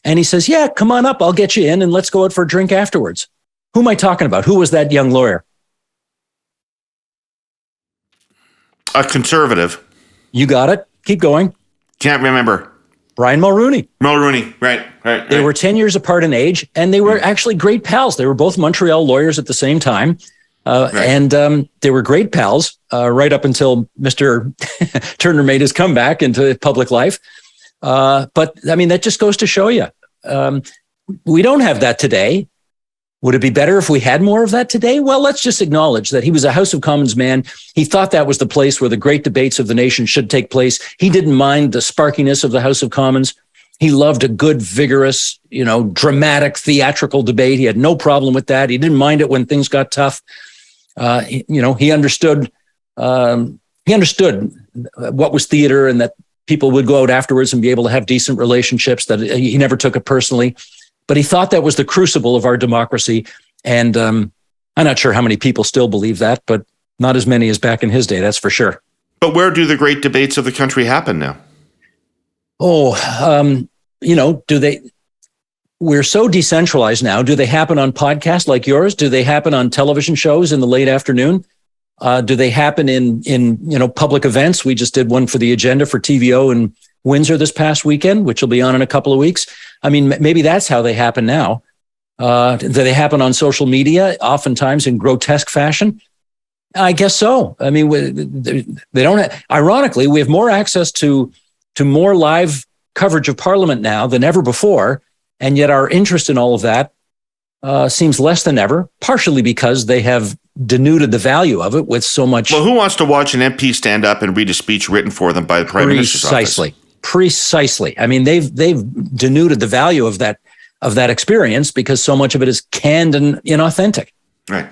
And he says, yeah, come on up. I'll get you in and let's go out for a drink afterwards. Who am I talking about? Who was that young lawyer? A conservative. You got it. Keep going. Can't remember. Brian Mulrooney. Mulrooney, right. They were 10 years apart in age, and they were actually great pals. They were both Montreal lawyers at the same time. And they were great pals right up until Mr. Turner made his comeback into public life. But I mean, that just goes to show you, we don't have that today. Would it be better if we had more of that today? Well, let's just acknowledge that he was a House of Commons man. He thought that was the place where the great debates of the nation should take place. He didn't mind the sparkiness of the House of Commons. He loved a good, vigorous, dramatic, theatrical debate. He had no problem with that. He didn't mind it when things got tough. He understood what was theater and that people would go out afterwards and be able to have decent relationships, that he never took it personally. But he thought that was the crucible of our democracy. And I'm not sure how many people still believe that, but not as many as back in his day, that's for sure. But where do the great debates of the country happen now? We're so decentralized now. Do they happen on podcasts like yours? Do they happen on television shows in the late afternoon? Do they happen in public events? We just did one for the agenda for TVO in Windsor this past weekend, which will be on in a couple of weeks. I mean, maybe that's how they happen now. Do they happen on social media, oftentimes in grotesque fashion? I guess so. I mean, they don't. Ironically, we have more access to more live coverage of Parliament now than ever before, and yet our interest in all of that seems less than ever. Partially because they have denuded the value of it with so much. Well, who wants to watch an MP stand up and read a speech written for them by the Prime Minister's office? Precisely. I mean, they've denuded the value of that experience because so much of it is canned and inauthentic. Right.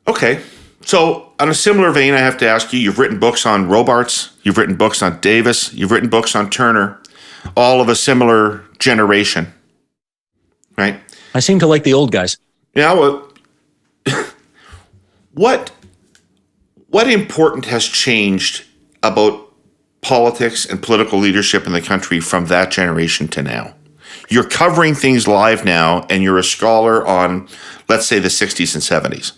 Okay. So on a similar vein, I have to ask you, you've written books on Robarts, you've written books on Davis, you've written books on Turner, all of a similar generation, right? I seem to like the old guys. Yeah, well, what important has changed about politics and political leadership in the country from that generation to now? You're covering things live now, and you're a scholar on, let's say, the 60s and 70s.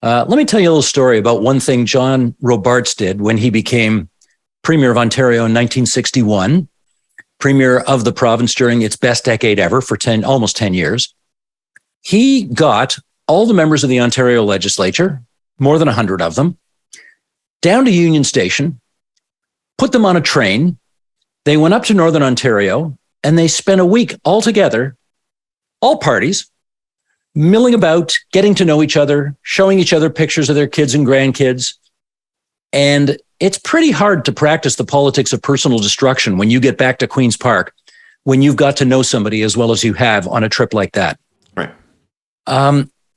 Let me tell you a little story about one thing John Robarts did when he became Premier of Ontario in 1961, Premier of the province during its best decade ever for almost 10 years. He got all the members of the Ontario legislature, more than 100 of them, down to Union Station, put them on a train. They went up to Northern Ontario, and they spent a week all together, all parties, milling about, getting to know each other, showing each other pictures of their kids and grandkids. And it's pretty hard to practice the politics of personal destruction when you get back to Queen's Park, when you've got to know somebody as well as you have on a trip like that. Right.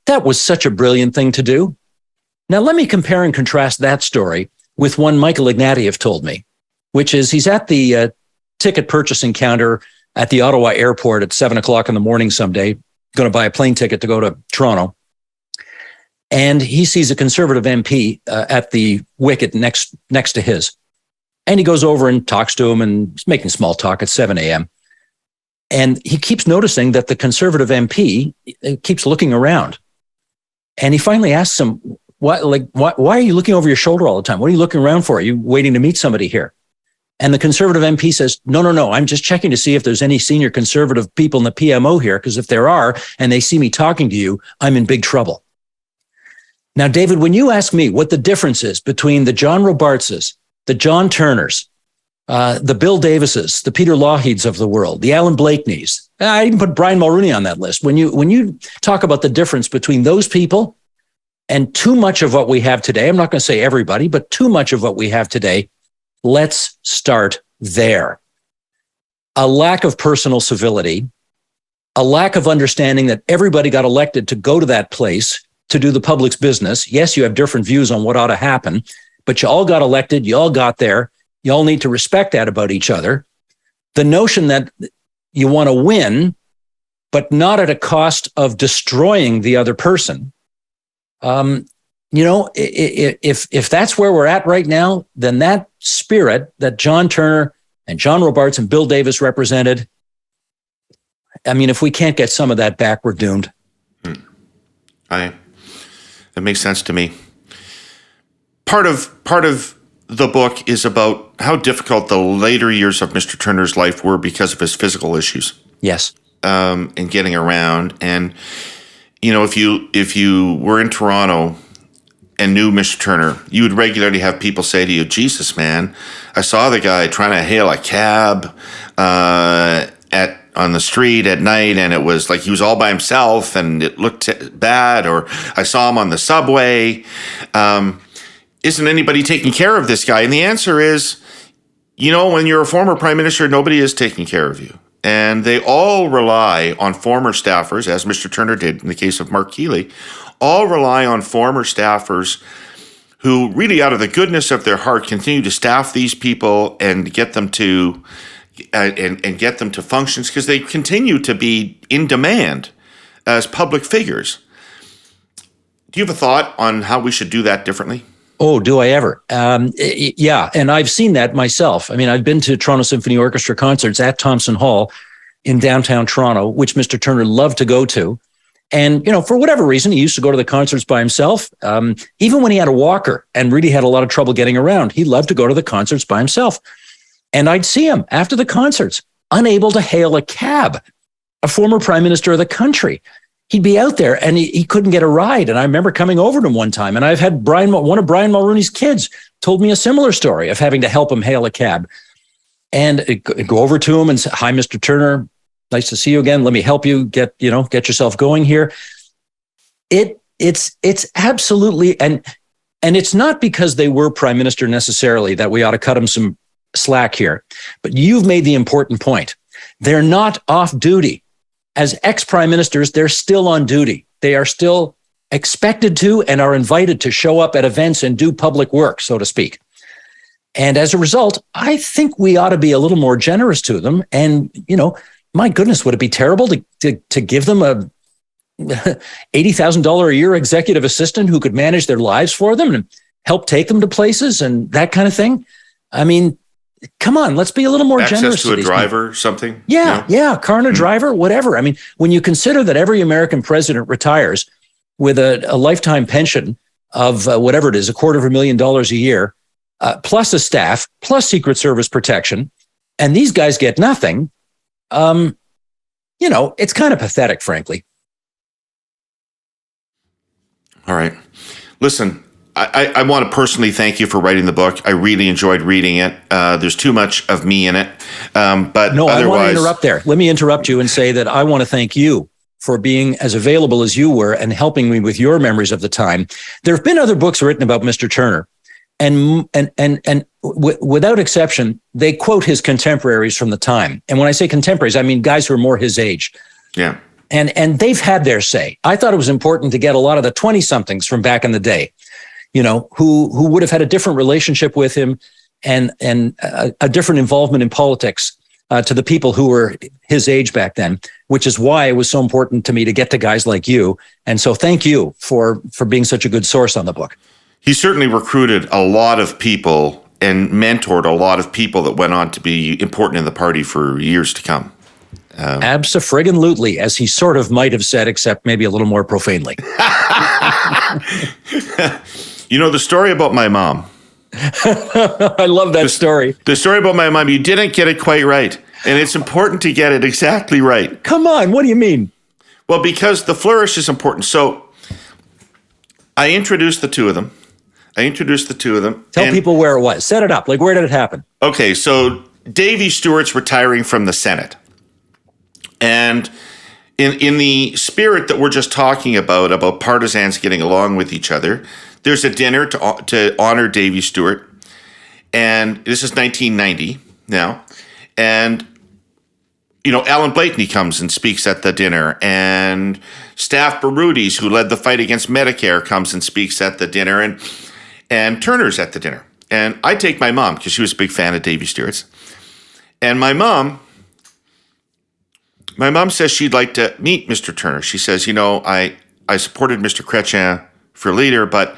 That was such a brilliant thing to do. Now, let me compare and contrast that story with one Michael Ignatieff told me, which is he's at the ticket purchasing counter at the Ottawa airport at 7:00 in the morning someday, going to buy a plane ticket to go to Toronto. And he sees a Conservative MP at the wicket next to his. And he goes over and talks to him, and he's making small talk at 7 a.m. And he keeps noticing that the Conservative MP keeps looking around. And he finally asks him, why are you looking over your shoulder all the time? What are you looking around for? Are you waiting to meet somebody here? And the Conservative MP says, no, I'm just checking to see if there's any senior Conservative people in the PMO here, because if there are, and they see me talking to you, I'm in big trouble. Now, David, when you ask me what the difference is between the John Robartses, the John Turners, the Bill Davises, the Peter Lougheeds of the world, the Alan Blakeneys, I even put Brian Mulrooney on that list. When you talk about the difference between those people and too much of what we have today, I'm not going to say everybody, but too much of what we have today, let's start there. A lack of personal civility, a lack of understanding that everybody got elected to go to that place to do the public's business. Yes, you have different views on what ought to happen, but you all got elected, you all got there, you all need to respect that about each other. The notion that you want to win, but not at a cost of destroying the other person. If that's where we're at right now, then that spirit that John Turner and John Robarts and Bill Davis represented, I mean, if we can't get some of that back, we're doomed. That makes sense to me. Part of the book is about how difficult the later years of Mr. Turner's life were because of his physical issues. Yes. And getting around. And, if you were in Toronto and knew Mr. Turner, you would regularly have people say to you, Jesus, man, I saw the guy trying to hail a cab on the street at night, and it was like he was all by himself and it looked bad, or I saw him on the subway. Isn't anybody taking care of this guy? And the answer is, when you're a former prime minister, nobody is taking care of you. And they all rely on former staffers, as Mr. Turner did in the case of Mark Keeley, all rely on former staffers who really out of the goodness of their heart continue to staff these people and get them to and get them to functions because they continue to be in demand as public figures. Do you have a thought on how we should do that differently? Oh, do I ever? Yeah, and I've seen that myself. I mean, I've been to Toronto Symphony Orchestra concerts at Thompson Hall in downtown Toronto, which Mr. Turner loved to go to. And, for whatever reason, he used to go to the concerts by himself. Even when he had a walker and really had a lot of trouble getting around, he loved to go to the concerts by himself. And I'd see him after the concerts, unable to hail a cab, a former prime minister of the country. He'd be out there and he couldn't get a ride. And I remember coming over to him one time, and I've had one of Brian Mulrooney's kids told me a similar story of having to help him hail a cab. And go over to him and say, "Hi, Mr. Turner. Nice to see you again. Let me help you get yourself going here." It's absolutely, and it's not because they were prime minister necessarily that we ought to cut them some slack here. But you've made the important point. They're not off duty. As ex-prime ministers, they're still on duty. They are still expected to and are invited to show up at events and do public work, so to speak. And as a result, I think we ought to be a little more generous to them. And, my goodness, would it be terrible to give them a $80,000 a year executive assistant who could manage their lives for them and help take them to places and that kind of thing? I mean, come on, let's be a little more generous. Access to a driver, something? Yeah, car and a driver, whatever. I mean, when you consider that every American president retires with a lifetime pension of whatever it is, $250,000 a year, plus a staff, plus Secret Service protection, and these guys get nothing, it's kind of pathetic, frankly. All right. Listen, I want to personally thank you for writing the book. I really enjoyed reading it. There's too much of me in it. But No, otherwise, I want to interrupt there. Let me interrupt you and say that I want to thank you for being as available as you were and helping me with your memories of the time. There have been other books written about Mr. Turner, and without exception, they quote his contemporaries from the time. And when I say contemporaries, I mean guys who are more his age. Yeah. And they've had their say. I thought it was important to get a lot of the 20-somethings from back in the day, who would have had a different relationship with him and a different involvement in politics to the people who were his age back then, which is why it was so important to me to get to guys like you. And so thank you for being such a good source on the book. He certainly recruited a lot of people and mentored a lot of people that went on to be important in the party for years to come. Abso-friggin-lutely, as he sort of might have said, except maybe a little more profanely. The story about my mom. I love that story. The story about my mom, you didn't get it quite right. And it's important to get it exactly right. Come on, what do you mean? Well, because the flourish is important. So I introduced the two of them. Tell people where it was. Set it up. Like, where did it happen? Okay, so Davy Stewart's retiring from the Senate. And in the spirit that we're just talking about partisans getting along with each other, there's a dinner to honor Davy Stewart. And this is 1990 now. And, Alan Blakeney comes and speaks at the dinner. And Staff Baroudis, who led the fight against Medicare, comes and speaks at the dinner. And Turner's at the dinner. And I take my mom, because she was a big fan of Davy Stewart's. And my mom says she'd like to meet Mr. Turner. She says, I supported Mr. Chrétien for leader, but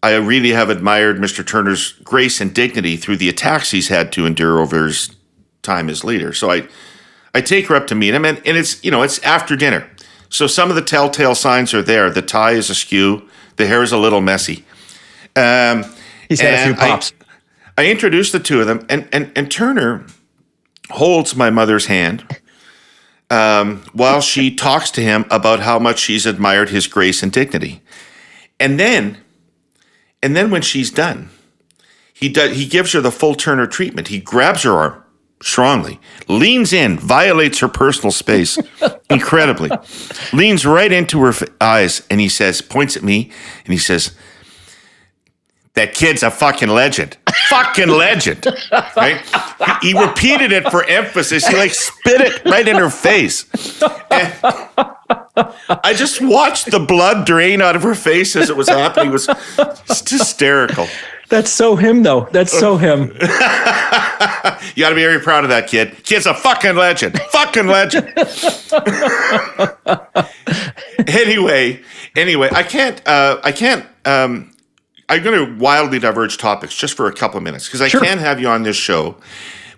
I really have admired Mr. Turner's grace and dignity through the attacks he's had to endure over his time as leader. So I take her up to meet him, and it's, it's after dinner. So some of the telltale signs are there. The tie is askew. The hair is a little messy. He's had a few pops. I introduced the two of them, and Turner holds my mother's hand while she talks to him about how much she's admired his grace and dignity. And then when she's done, he gives her the full Turner treatment. He grabs her arm strongly, leans in, violates her personal space incredibly, leans right into her eyes, and he says, points at me, and he says, "That kid's a fucking legend." Fucking legend. Right? He repeated it for emphasis. He spit it right in her face. And I just watched the blood drain out of her face as it was happening. It was just hysterical. That's so him, though. That's so him. You got to be very proud of that kid. Kid's a fucking legend. Fucking legend. Anyway, I'm going to wildly diverge topics just for a couple of minutes because I can't have you on this show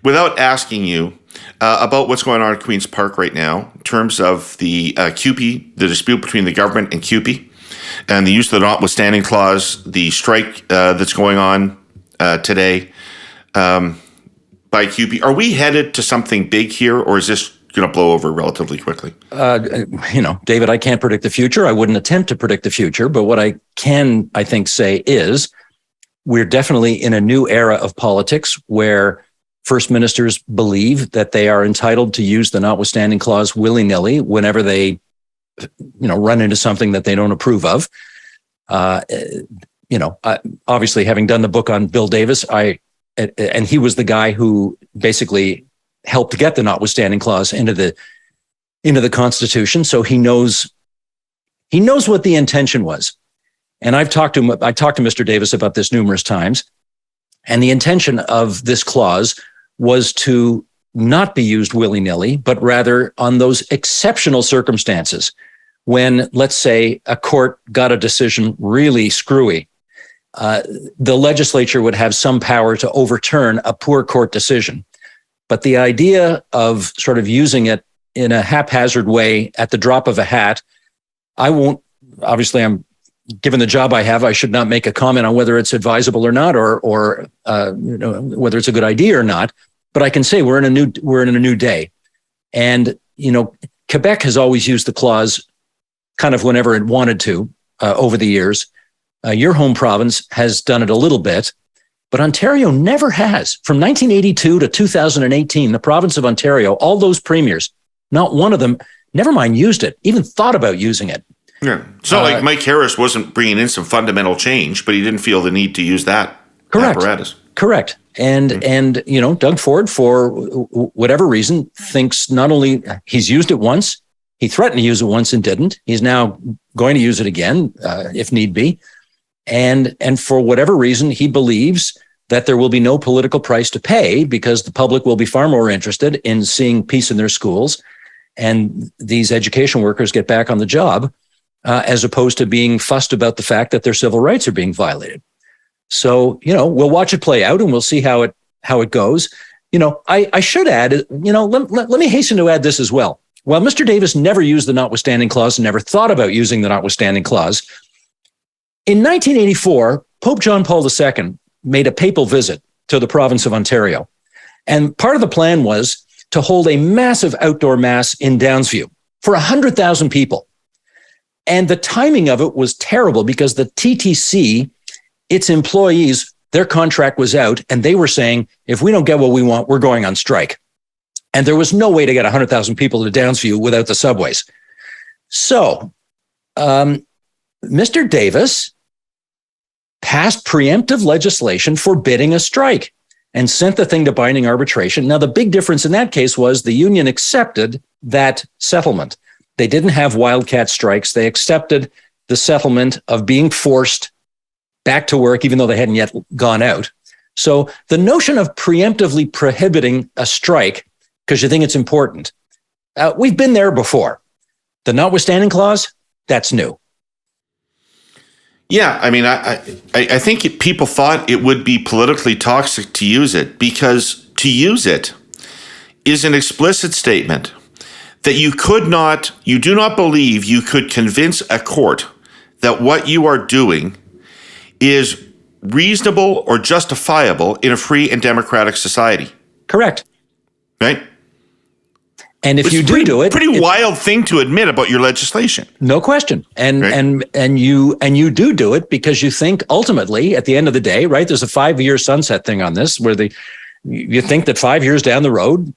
without asking you about what's going on at Queen's Park right now in terms of the CUPE, the dispute between the government and CUPE, and the use of the notwithstanding clause, the strike that's going on today by CUPE. Are we headed to something big here, or is this going to blow over relatively quickly? David, I can't predict the future. I wouldn't attempt to predict the future. But what I can, I think, say is we're definitely in a new era of politics where first ministers believe that they are entitled to use the notwithstanding clause willy-nilly whenever they, run into something that they don't approve of. Obviously, having done the book on Bill Davis, and he was the guy who basically helped get the notwithstanding clause into the Constitution. So he knows what the intention was. And I talked to Mr. Davis about this numerous times. And the intention of this clause was to not be used willy-nilly, but rather on those exceptional circumstances when, let's say, a court got a decision really screwy. The legislature would have some power to overturn a poor court decision. But the idea of sort of using it in a haphazard way at the drop of a hat, I'm given the job I have, I should not make a comment on whether it's advisable or not, or whether it's a good idea or not. But I can say we're in a new day. And, Quebec has always used the clause kind of whenever it wanted to. over the years. Your home province has done it a little bit, but Ontario never has. From 1982 to 2018, the province of Ontario, all those premiers, not one of them, never mind used it, even thought about using it. Yeah. It's not like Mike Harris wasn't bringing in some fundamental change, but he didn't feel the need to use that apparatus. Correct. And you know, Doug Ford, for whatever reason, thinks not only he's used it once, he threatened to use it once and didn't. He's now going to use it again if need be. And for whatever reason, he believes that there will be no political price to pay because the public will be far more interested in seeing peace in their schools and these education workers get back on the job as opposed to being fussed about the fact that their civil rights are being violated. So, you know, we'll watch it play out and we'll see how it goes. You know, I should add, you know, let me hasten to add this as well. While Mr. Davis never used the notwithstanding clause and never thought about using the notwithstanding clause, in 1984, Pope John Paul II made a papal visit to the province of Ontario. And part of the plan was to hold a massive outdoor mass in Downsview for 100,000 people. And the timing of it was terrible because the TTC, its employees, their contract was out and they were saying, if we don't get what we want, we're going on strike. And there was no way to get 100,000 people to Downsview without the subways. So, Mr. Davis passed preemptive legislation forbidding a strike and sent the thing to binding arbitration. Now, the big difference in that case was the union accepted that settlement. They didn't have wildcat strikes. They accepted the settlement of being forced back to work, even though they hadn't yet gone out. So the notion of preemptively prohibiting a strike because you think it's important, we've been there before. The notwithstanding clause, that's new. Yeah, I mean, I think people thought it would be politically toxic to use it because to use it is an explicit statement that you do not believe you could convince a court that what you are doing is reasonable or justifiable in a free and democratic society. Correct. Right? And if you do it, pretty wild thing to admit about your legislation. No question. And right. and you do it because you think ultimately at the end of the day, right? There's a 5-year sunset thing on this where you think that 5 years down the road,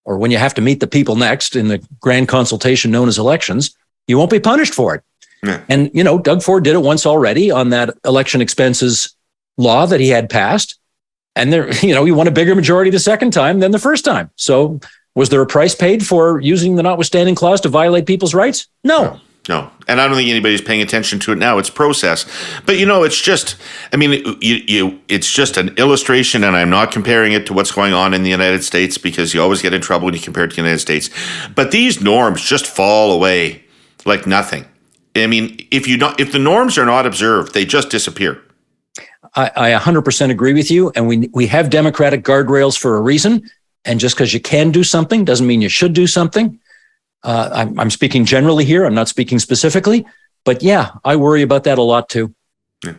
or when you have to meet the people next in the grand consultation known as elections, you won't be punished for it. Yeah. And, you know, Doug Ford did it once already on that election expenses law that he had passed. And there, you know, he won a bigger majority the second time than the first time. So was there a price paid for using the notwithstanding clause to violate people's rights? No. And I don't think anybody's paying attention to it now. It's process. But, you know, it's just, I mean, it's just an illustration, and I'm not comparing it to what's going on in the United States because you always get in trouble when you compare it to the United States. But these norms just fall away like nothing. I mean, if the norms are not observed, they just disappear. I 100% agree with you. And we have democratic guardrails for a reason. And just because you can do something doesn't mean you should do something. I'm speaking generally here. I'm not speaking specifically. But yeah, I worry about that a lot too. Yeah.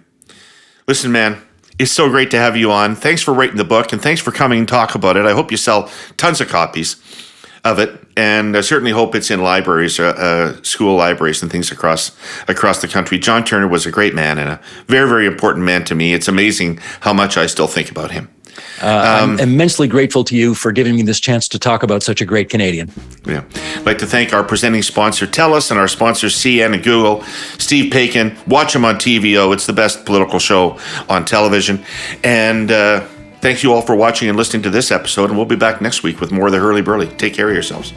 Listen, man, it's so great to have you on. Thanks for writing the book and thanks for coming and talk about it. I hope you sell tons of copies of it. And I certainly hope it's in libraries, school libraries and things across the country. John Turner was a great man and a very, very important man to me. It's amazing how much I still think about him. I'm immensely grateful to you for giving me this chance to talk about such a great Canadian. Yeah. I'd like to thank our presenting sponsor, Telus, and our sponsors, CN and Google. Steve Paikin, watch him on TVO. It's the best political show on television. And thanks you all for watching and listening to this episode. And we'll be back next week with more of the Herle Burly. Take care of yourselves.